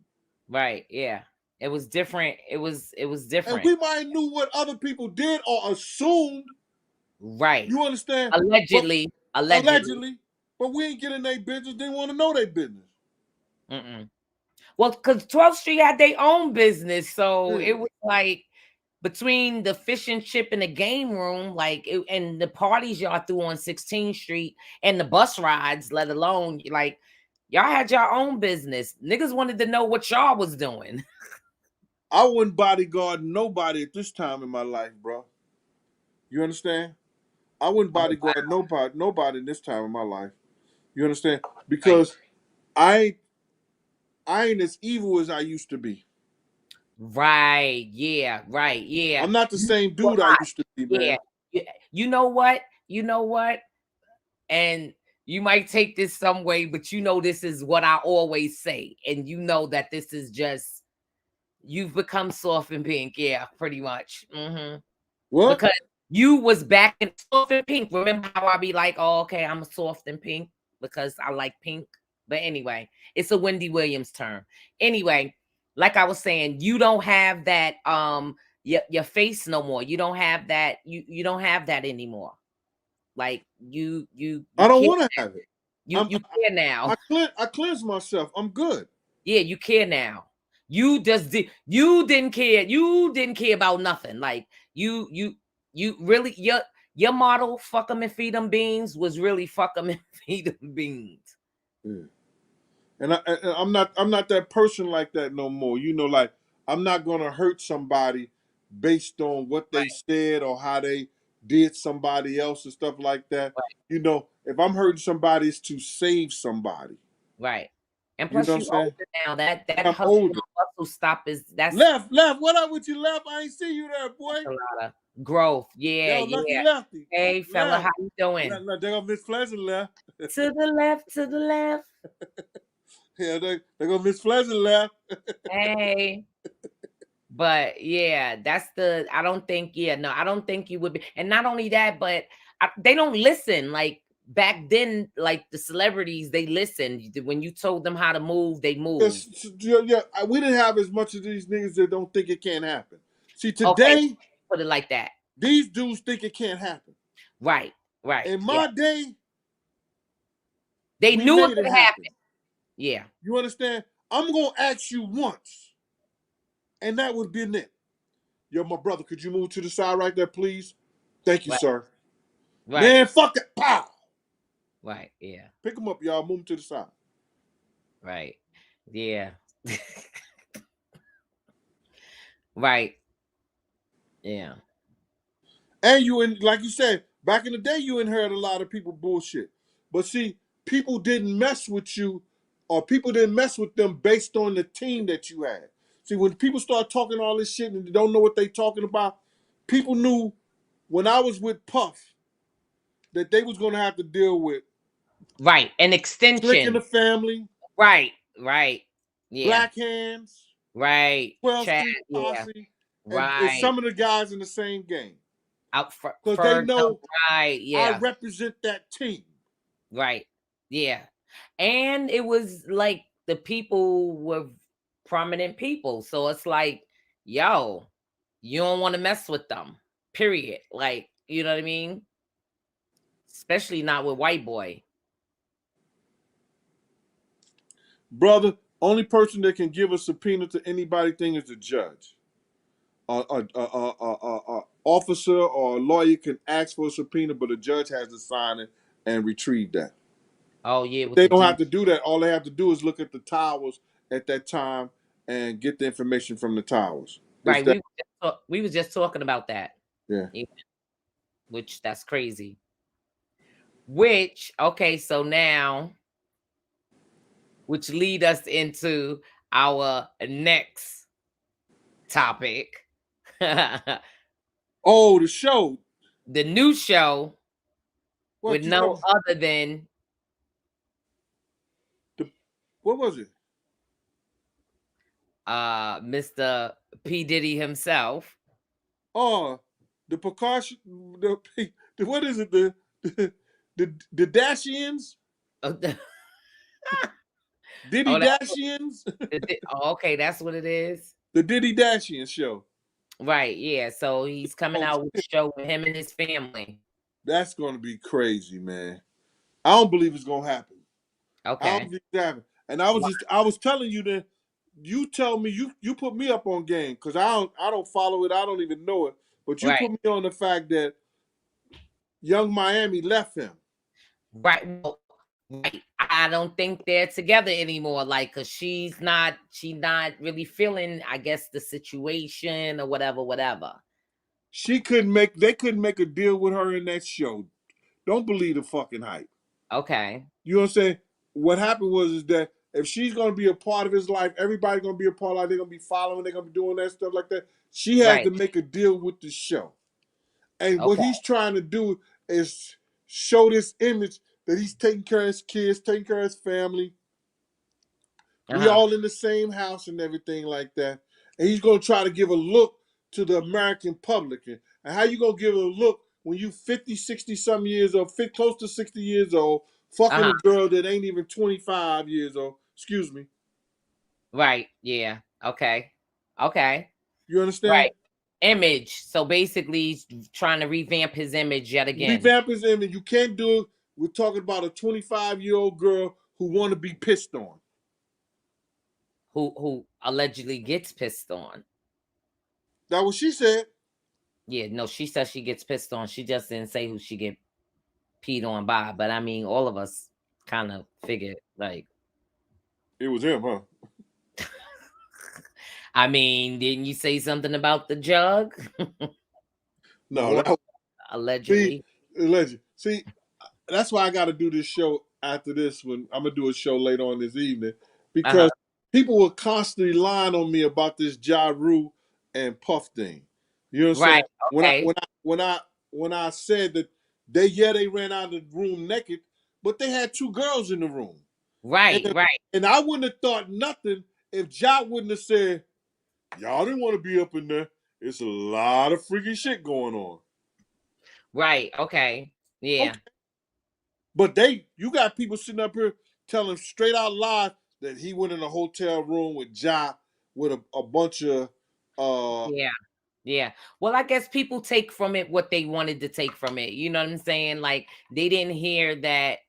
right. Yeah. It was different. It was and different. we might knew what other people did or assumed. Right. You understand? But Allegedly. Allegedly. allegedly, but we ain't getting their business. They want to know their business. Mm-mm. Well, because 12th Street had their own business, so Yeah. it was like between the fish and chip and the game room, and the parties y'all threw on 16th Street and the bus rides, let alone like y'all had your own business. Niggas wanted to know what y'all was doing. I wouldn't bodyguard nobody at this time in my life, bro. You understand? I wouldn't Oh, bodyguard nobody in this time in my life. You understand? right. Because I I ain't as evil as I used to be. Right. Yeah. Right. Yeah. I'm not the You same were dude I hot. used to be, Yeah. man. Yeah. You know what? You know what? And you might take this some way, but you know this is what I always say, and you know that this is just you've become soft and pink, yeah, pretty much. What? Because you was back in soft and pink. Remember how I be like, oh, okay, I'm a soft and pink because I like pink. But anyway, it's a Wendy Williams term. Anyway, like I was saying, you don't have that your face no more. You don't have that. You don't have that anymore. Like you I don't care. want to have it. You care now. I cleanse myself. I'm good. Yeah, you care now. You didn't care. You didn't care about nothing. Like you really your motto, fuck them and feed them beans, was really fuck them and feed them beans. Yeah. And I'm not that person like that no more. You know, like I'm not gonna hurt somebody based on what they Right, said or how they did somebody else and stuff like that. right, You know, if I'm hurting somebody, it's to save somebody. right. And You know plus what I'm you saying? older now. That I'm hustle older. and bustle stop is that's Left. What up with you, left? I ain't see you there, boy. a lot of growth. Yeah, Yo, lucky yeah. lefty. Hey fella, how Left. you doing? They gonna Miss Pleasant left. To the left, to the left. Yeah, they gonna Miss Pleasant left. Hey. But yeah, that's the I don't think yeah, no, I don't think you would be. And not only that, but they don't listen. Like back then, like the celebrities, they listened. When you told them how to move, they moved. Yeah, we didn't have as much of these niggas that don't think it can't happen. See, Okay, today, put it like that. these dudes think it can't happen. Right, right. In Yeah. my day, They we knew it made it could happen. happen. Yeah. You understand? I'm gonna ask you once, and that would be it. Yo, my brother, could you move to the side right there, please? Thank you, Right, sir. right, Man, fuck it. Pow! right. Yeah. Pick him up, y'all. Move him to the side. Right. Yeah. Right. Yeah. And like you said, back in the day, you inherit a lot of people bullshit. But see, people didn't mess with you, or people didn't mess with them based on the team that you had. See, when people start talking all this shit and they don't know what they talking about, people knew when I was with Puff that they was gonna have to deal with Right. An Slick in the extension. Family, Right. Right. Yeah. Black Hands, Right. 12th Chat. Street Yeah. Posse, and Right. some of the guys in the same game. Out Because they Ferg. know Right. I Yeah. represent that team. Right. Yeah. And it was like the people were prominent people. So it's like, yo, you don't want to mess with them. Period. Like, you know what I mean? Especially not with white boy. Brother, only person that can give a subpoena to anybody thing is the judge. A officer or a lawyer can ask for a subpoena, but a judge has to sign it and retrieve that. Oh yeah, with They the don't D. have to do that. All they have to do is look at the towers at that time and get the information from the towers. It's Right. that. We was just talking about that. Yeah. Yeah, which that's crazy. Which, okay, so now which lead us into our next topic. The Oh, the show. new show with What you no talking? other than The, what was it? Mr. P. Diddy himself. Oh, the precaution. The what is it? The Dashians. Diddy Oh, that's Dashians, oh, okay, that's what it is. the Diddy Dashian show. Right, yeah. So he's coming Oh, out with a show with him and his family. that's gonna be crazy, man. I don't believe it's gonna happen. I don't Okay. believe it's happen. And I was telling you that you tell me you put me up on game because I don't follow it. I don't even know it. But you Right. put me on the fact that Young Miami left him. Right. Well, right. I don't think they're together anymore. Like, cause she's not really feeling, I guess, the situation or whatever, whatever. They couldn't make a deal with her in that show. Don't believe the fucking hype. Okay. You know what I'm saying? What happened was is that if she's gonna be a part of his life, everybody's gonna be a part of it. They're gonna be following, they're gonna be doing that stuff like that. She has Right. to make a deal with the show. And what Okay. he's trying to do is show this image that he's taking care of his kids, taking care of his family. We Uh-huh. all in the same house and everything like that. And he's gonna try to give a look to the American public. And how you gonna give a look when you 50, 60 some years old, fit close to 60 years old, fucking Uh-huh. a girl that ain't even 25 years old. Excuse me. Right. Yeah. Okay. Okay. You Right. understand? Image. So basically he's trying to revamp his image yet again. Revamp his image. You can't do it. We're talking about a 25-year-old girl who wanna be pissed on. Who allegedly gets pissed on. That's what she said. Yeah, no, she says she gets pissed on. She just didn't say who she get peed on by. But I mean, all of us kind of figured, like, It was him, huh? I mean, didn't you say something about the jug? The No, that water, was, see, allegedly. legend. See, that's why I got to do this show after this one. I'm gonna do a show later on this evening Uh huh. because people were constantly lying on me about this Ja Rule and Puff thing. You know what I'm saying? Right. Okay. When I said that they ran out of the room naked, but they had two girls in the room, and Right. Right. and I wouldn't have thought nothing if Ja wouldn't have said y'all didn't want to be up in there. It's a lot of freaky shit going on. Right. Okay. Yeah. Okay. But you got people sitting up here telling straight out lies that he went in a hotel room with Ja with a bunch of Yeah. Yeah. Well, I guess people take from it what they wanted to take from it. You know what I'm saying? Like they didn't hear that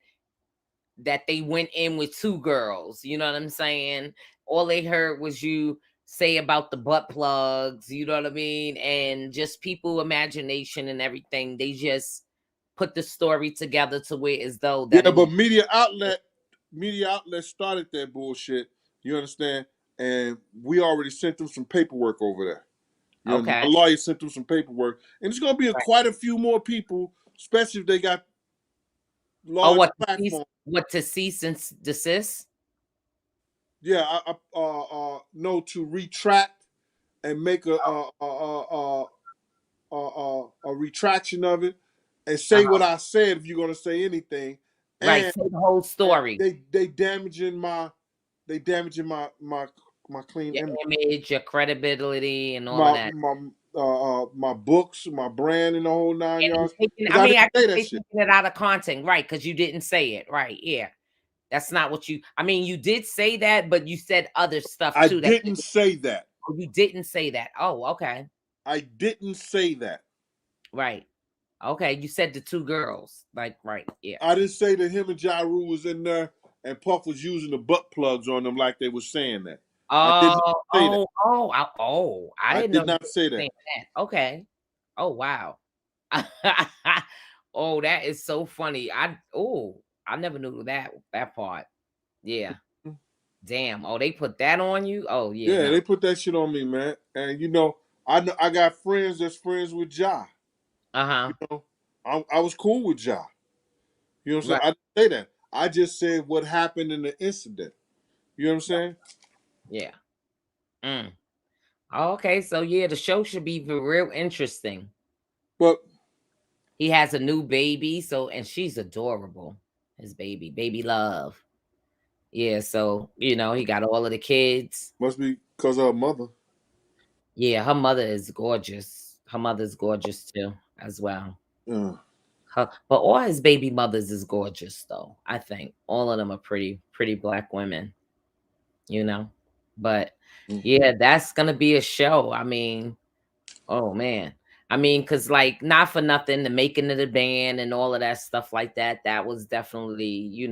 they went in with two girls. You know what I'm saying? All they heard was you say about the butt plugs, you know what I mean? And just people imagination and everything. They just put the story together to where as though that yeah, it was but media outlets started that bullshit. You understand? And we already sent them some paperwork over there. You know, okay. my lawyer sent them some paperwork, and it's gonna be Right. quite a few more people, especially if they got Oh, large platforms. what to cease and desist? Yeah, no, to retract and make a retraction of it and say what Uh-huh. I said if you're gonna say anything. Right. And Say the whole story. they damaging my clean Your image, image, your credibility, and all of my that. my books, my brand, and the whole nine And yards. I Because I mean, didn't I say guess that they shit. taking it out of content, right? Because you didn't say it, right? Yeah, that's not what you. I mean, you did say that, but you said other stuff I too. That didn't say that. you didn't say that. Oh, okay, I didn't say that. right, okay. You said the two girls, like, right? Yeah. I didn't say that him and Ja Rule was in there and Puff was using the butt plugs on them like they were saying that. I did not Oh, say that. I I didn't know did you not say were that. saying that. Okay. Oh, wow. Oh, that is so funny. I never knew that part. Yeah. Damn. Oh, they put that on you? Oh, yeah, Yeah, no. they put that shit on me, man. And I got friends that's friends with Ja. Uh-huh. You know, I was cool with Ja. You know what I'm saying? Right. I didn't say that. I just said what happened in the incident. You know what I'm saying? Yeah. Mm. Oh, okay. So yeah, the show should be real interesting. But He has a new baby, so and she's adorable. His baby love. Yeah, so he got all of the kids. must be because of her mother. Yeah, her mother is gorgeous. Her mother's gorgeous too, as well. Uh, But all his baby mothers is gorgeous though. I think all of them are pretty black women. you know. But Mm-hmm. yeah, that's gonna be a show. I mean, oh man. I mean, cause like not for nothing, the making of the band and all of that stuff like that, that was definitely,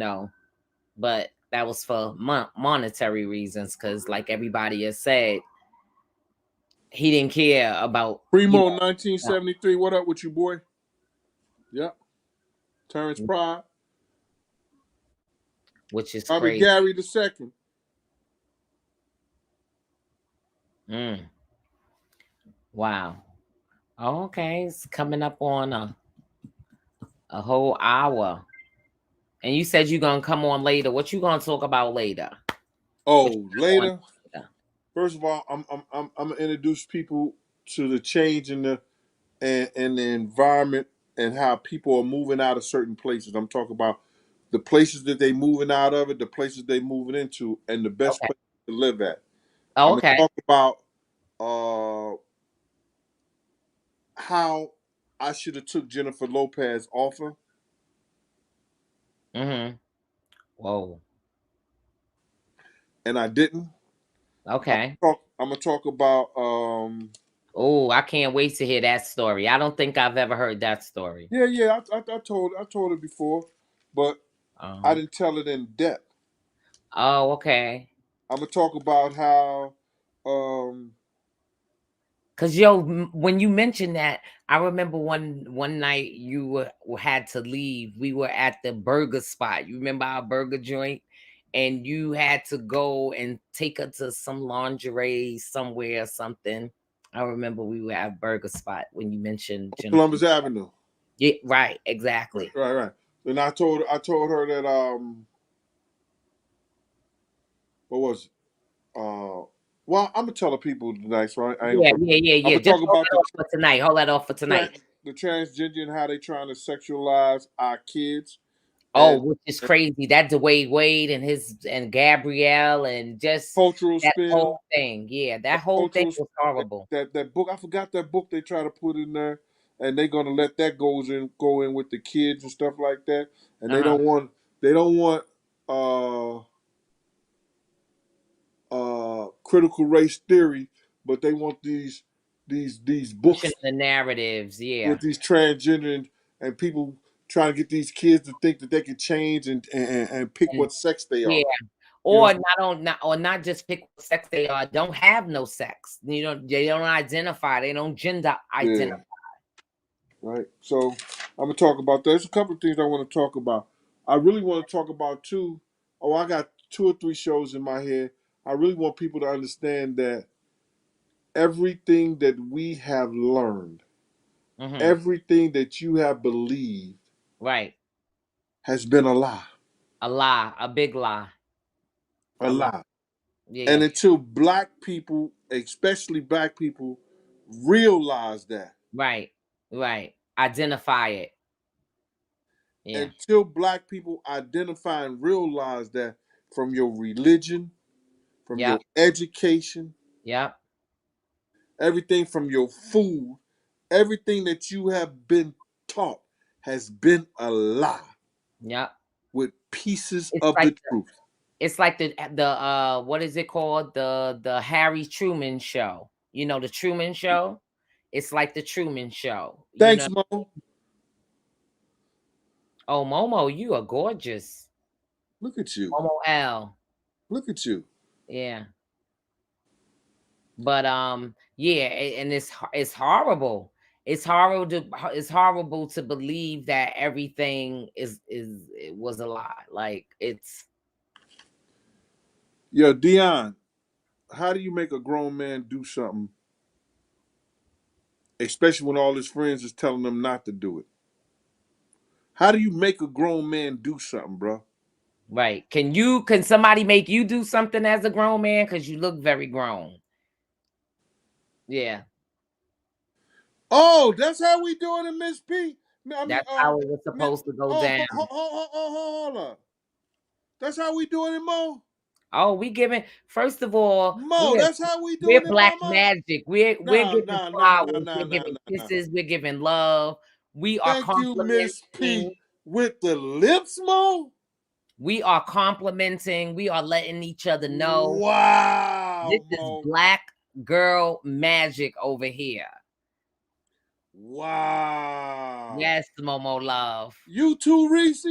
but that was for monetary reasons. Cause like everybody has said, he didn't care about, Primo, 1973. What up with you, boy? Yep. Terrence know, Pryor. which is Robert crazy. Gary the second. Mm, wow. Okay, it's coming up on a whole hour. And you said you're gonna come on later. What you gonna talk about later? What you Oh, got on later. later? First of all, I'm gonna introduce people to the change in the and the environment and how people are moving out of certain places. I'm talking about the places that they moving out of it, the places they moving into, and the best Okay. place to live at. Oh, I'm gonna okay. talk about uh, how I should have took Jennifer Lopez offer Mm-hmm. Whoa. and I didn't. Okay. I'm gonna talk about Oh, I can't wait to hear that story. I don't think I've ever heard that story. yeah. I told it before, but I Uh-huh. didn't tell it in depth. Oh, okay. I'm gonna talk about how um Cause yo, when you mentioned that, I remember one night you had to leave. We were at the burger spot. You remember our burger joint, and you had to go and take her to some lingerie somewhere or something. I remember we were at burger spot when you mentioned Jennifer. Columbus Avenue. Yeah, right, Right, exactly. right, right. And I told her that what was it? Well, I'm gonna tell the people tonight, so I ain't Yeah, gonna. yeah, yeah, I'm yeah. gonna Just talk hold about that off for tonight. Hold that off for tonight. the transgender and how they trying to sexualize our kids Oh, and, which is and crazy. That Dwayne Wade and his and Gabrielle and just cultural that spin, whole thing. Yeah, that whole thing cultural was spin, horrible. that book. I forgot that book they try to put in there, and they're gonna let that go in with the kids and stuff like that. And Uh-huh. they don't want critical race theory, but they want these Pushing books the narratives. Yeah. with these transgender and people trying to get these kids to think that they can change and pick And what sex they yeah. are. You know, Or not just pick what sex they are, don't have no sex. They don't identify, they don't gender yeah, identify. right. So I'm gonna talk about that. There's a couple of things I want to talk about. I really want to talk about too. Oh, I got 2 or 3 shows in my head. I really want people to understand that everything that we have learned, Hmm. everything that you have believed Right. has been a lie. A lie, a big lie. A A lie. lie. And Yeah. until black people, especially black people, realize that, Right. Right. Identify it. Yeah. until black people identify and realize that from your religion, from your Yep. education, Yep. everything from your food, everything that you have been taught has been a lie Yep. with pieces It's of like the truth. the what is it called? The Harry Truman show. You know the Truman show? It's like the Truman show. Thanks, Mo. Oh, Momo, you are gorgeous. Look at you. Momo L. Look at you. Yeah. But yeah, and it's horrible. It's horrible to believe that everything it was a lie. Like it's Yo, Dion, how do you make a grown man do something, especially when all his friends is telling him not to do it? How do you make a grown man do something, bro? right. Can somebody make you do something as a grown man? Because you look very grown. Yeah. Oh, that's how we doing it, Miss P. I mean, That's how it was supposed to go down. hold up. That's how we doing it, Mo. Oh, we giving first of all, Mo, that's how we we're doing it, black Mama. magic. We're Nah, giving nah, nah, nah, flowers, nah, we're nah, giving nah. kisses, we're giving love. We are Thank you, Miss complimenting. P, with the lips, Mo. We are complimenting. We are letting each other know this Wow, is Mo. black girl magic over here. Wow. Yes, Momo love. You too, Reese?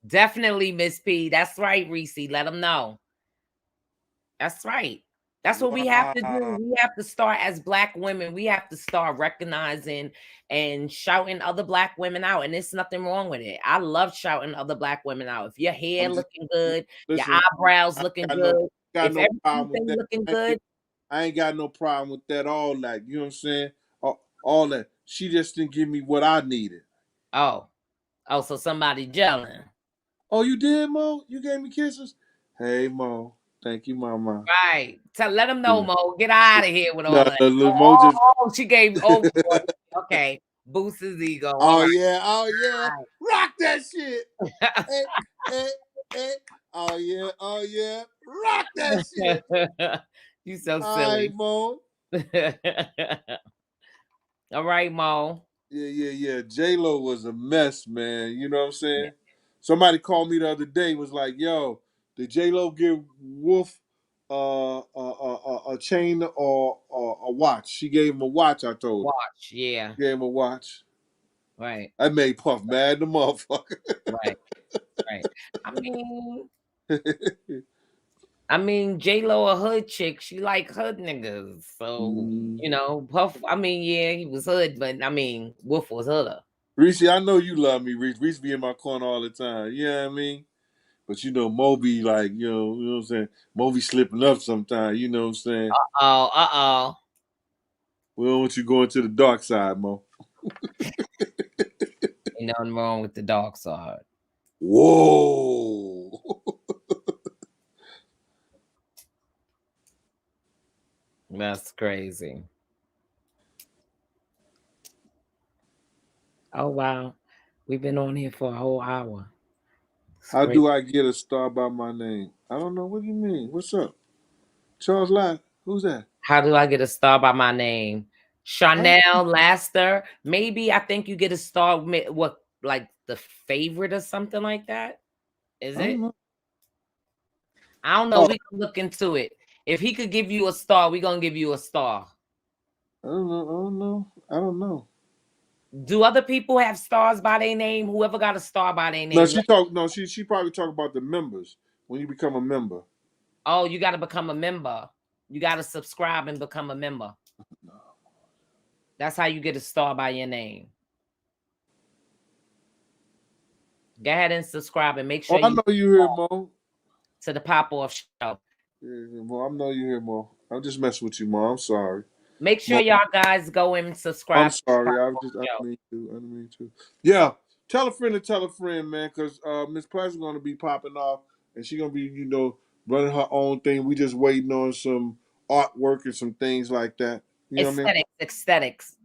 Definitely, Miss P. That's right, Reese. Let them know. That's right. That's what we have to do. Wow. We have to start as black women. We have to start recognizing and shouting other black women out. And there's nothing wrong with it. I love shouting other black women out. If your hair I'm just looking good, your listen. eyebrows I looking ain't good, got if no problem with everything that. looking good, I ain't got no problem with that. All that, you know what I'm saying? All that. She just didn't give me what I needed. oh, so somebody gelling. Oh, you did, Mo? You gave me kisses? Hey, Mo. Thank you, Mama. Right. Let them know, Yeah. Mo. Get out of here with all No, that. Mo just. She gave oh boy. Okay. Boost his ego. All Oh right. yeah, oh yeah. Rock that shit. Hey, hey, hey. Oh yeah, oh yeah. Rock that shit. You so All right, silly. Mo. All right, Mo. Yeah. J Lo was a mess, man. You know what I'm Yeah. saying? Somebody called me the other day. Was like, "Yo, did J Lo give Wolf a chain or a watch?" She gave him a watch. I told her. Watch. Yeah. Gave him a watch. Right. I made Puff mad, the motherfucker. Right. Right. I mean, J Lo a hood chick. She like hood niggas. So Mm. Puff. Yeah, he was hood, but Wolf was hooder. Reese, I know you love me, Reese. Reese be in my corner all the time. You know what I mean? But Moby, like, you know what I'm saying? Moby slipping up sometimes, you know what I'm saying? Oh. We don't want you going to the dark side, Mo. Ain't nothing wrong with the dark side. Whoa. That's crazy. Oh wow. We've been on here for a whole hour. It's How great. do I get a star by my name? I don't know. What do you mean? What's up? Charles Lott. Who's that? How do I get a star by my name? Huh? Chanel Laster. Maybe I think you get a star. What, like the favorite or something like that? Is I don't it? know. I don't know. Oh, We can look into it. If he could give you a star, we gonna give you a star. I don't know. I don't know. I don't know. Do other people have stars by their name? Whoever got a star by their No, name. she talk. No, she probably talk about the members when you become a member. Oh, you got to become a member. You got to subscribe and become a member. That's how you get a star by your name. Go ahead and subscribe and make Oh, sure I you know you here, Mo. to the Pop Off Show. Yeah, Mo. I know you here, Mo. I'm just messing with you, Mo. I'm sorry. Make sure Mo, y'all guys go and I'm subscribe to the Pop sorry. Off I Show. didn't mean to. I didn't mean to. Yeah. Tell a friend to tell a friend, man, because Miss Pleasant's going to be popping off and she's going to be, running her own thing. We just waiting on some artwork and some things like that. You know what I mean? Aesthetics.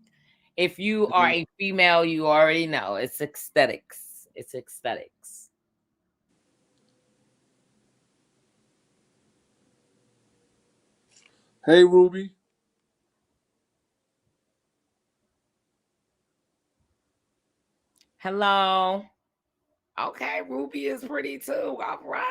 If you are Mhm. a female, you already know it's aesthetics. It's aesthetics. Hey, Ruby. Hello. Okay, Ruby is pretty too. All right.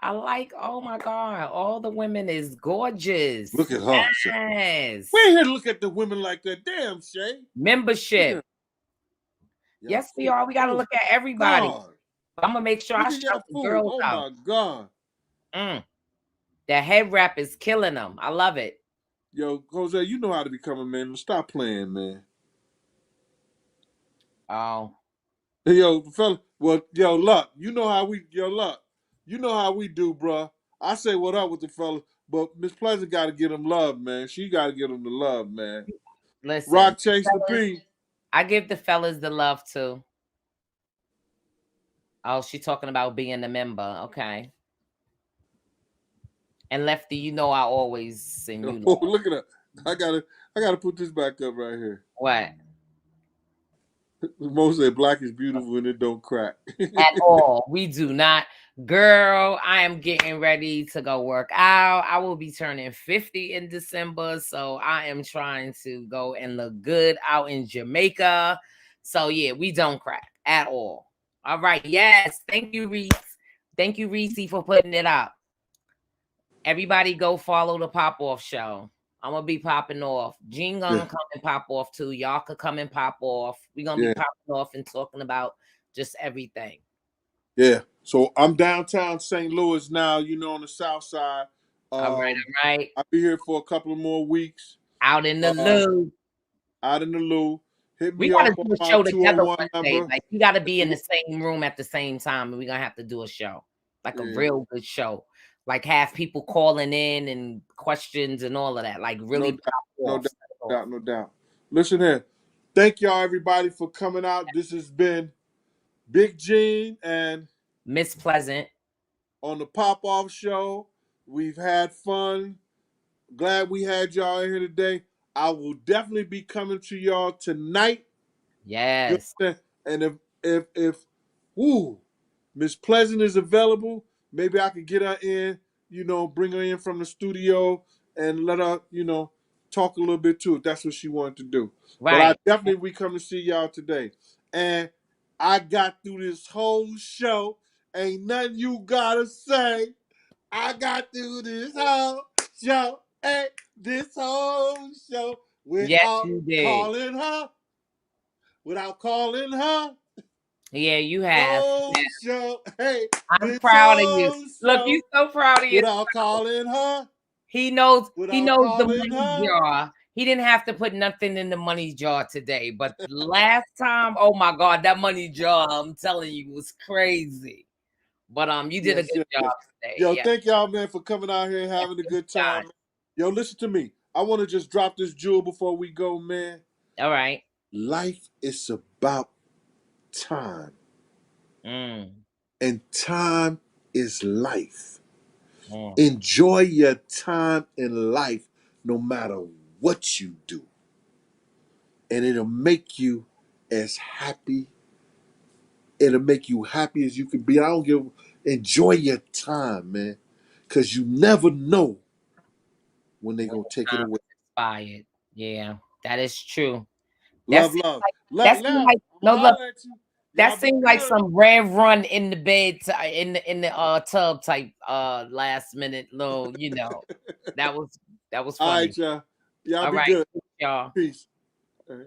I like, oh my God, all the women is gorgeous. Look at her. We Yes. ain't here to look at the women like that. Damn, Shay. Look Membership. at y'all Yes, we food. are. We got to Oh, look at everybody. God. I'm going to make sure I Look at shout y'all the food. girls Oh, out. my God. Mm. The head wrap is killing them. I love it. Yo, Jose, you know how to become a man. Stop playing, man. Oh. Yo, fella, well, Luck, Luck, you know how we do, bruh. I say what up with the fella, but Miss Pleasant got to get him love, man. She got to get him the love, man. Listen, Rock Chase the fellas, P. I give the fellas the love too. Oh, she talking about being a member. Okay. And Lefty, I always send you Oh, love. look at that. I gotta put this back up right here. What? Most say black is beautiful and it don't crack. At all. We do not. Girl, I am getting ready to go work out. I will be turning 50 in December. So I am trying to go and look good out in Jamaica. So yeah, we don't crack at all. All right. Yes. Thank you, Reese. Thank you, Reese, for putting it up. Everybody go follow the Pop Off Show. I'm gonna be popping off. Gene Yeah, gonna come and pop off too. Y'all could come and pop off. We're gonna be yeah, popping off and talking about just everything. yeah. So I'm downtown St. Louis now. You know, on the South Side. All right, Um, all right. I'll be here for a couple of more weeks. Out in the Uh, loop. out in the Lou. Hit We me gotta up on do a my show together 201 one day. number. Like we gotta be in the same room at the same time, and we're gonna have to do a show. Like a Yeah, real good show. Like have people calling in and questions and all of that. Like no really doubt, pop no off. doubt, Set no off. doubt, no doubt. Listen here. Thank y'all, everybody, for coming out. This has been Big Gene and Miss Pleasant. on the Pop Off Show. We've had fun. Glad we had y'all in here today. I will definitely be coming to y'all tonight. You Yes. understand? And if woo, Miss Pleasant is available, maybe I could get her in, bring her in from the studio and let her, talk a little bit too, if that's what she wanted to do. But I Right. definitely we come to see y'all today. And I got through this whole show. Ain't nothing you gotta say. I got through this whole show. Hey, this whole show Yes, without you did. calling her. Without calling her. Yeah, you have. Whole show. Hey, I'm this proud of you. whole Look, you show so proud of yourself. without calling her. He Without knows the calling money her. jar. He didn't have to put nothing in the money jar today. But last time, oh my God, that money jar, I'm telling you, was crazy. But you did a Yes, good yes, job yes. today. Yo, Yeah. thank y'all, man, for coming out here and having a good time. Time. Yo, listen to me. I want to just drop this jewel before we go, man. All right. Life is about time, Mm, and time is life. mm. Enjoy your time in life no matter what you do. And as happy, it'll make you happy as you can be. I don't give enjoy your time, man. Cause you never know when they When gonna the take it time away. is expired. Yeah, that is true. That Love, seems love. like that Love, seemed love. like I'm no gonna look. holler at you. Y'all That be seemed like good. some red run in the bed in the tub type last minute little that was All funny. right, y'all. Y'all All be right, good. y'all. Peace. All right.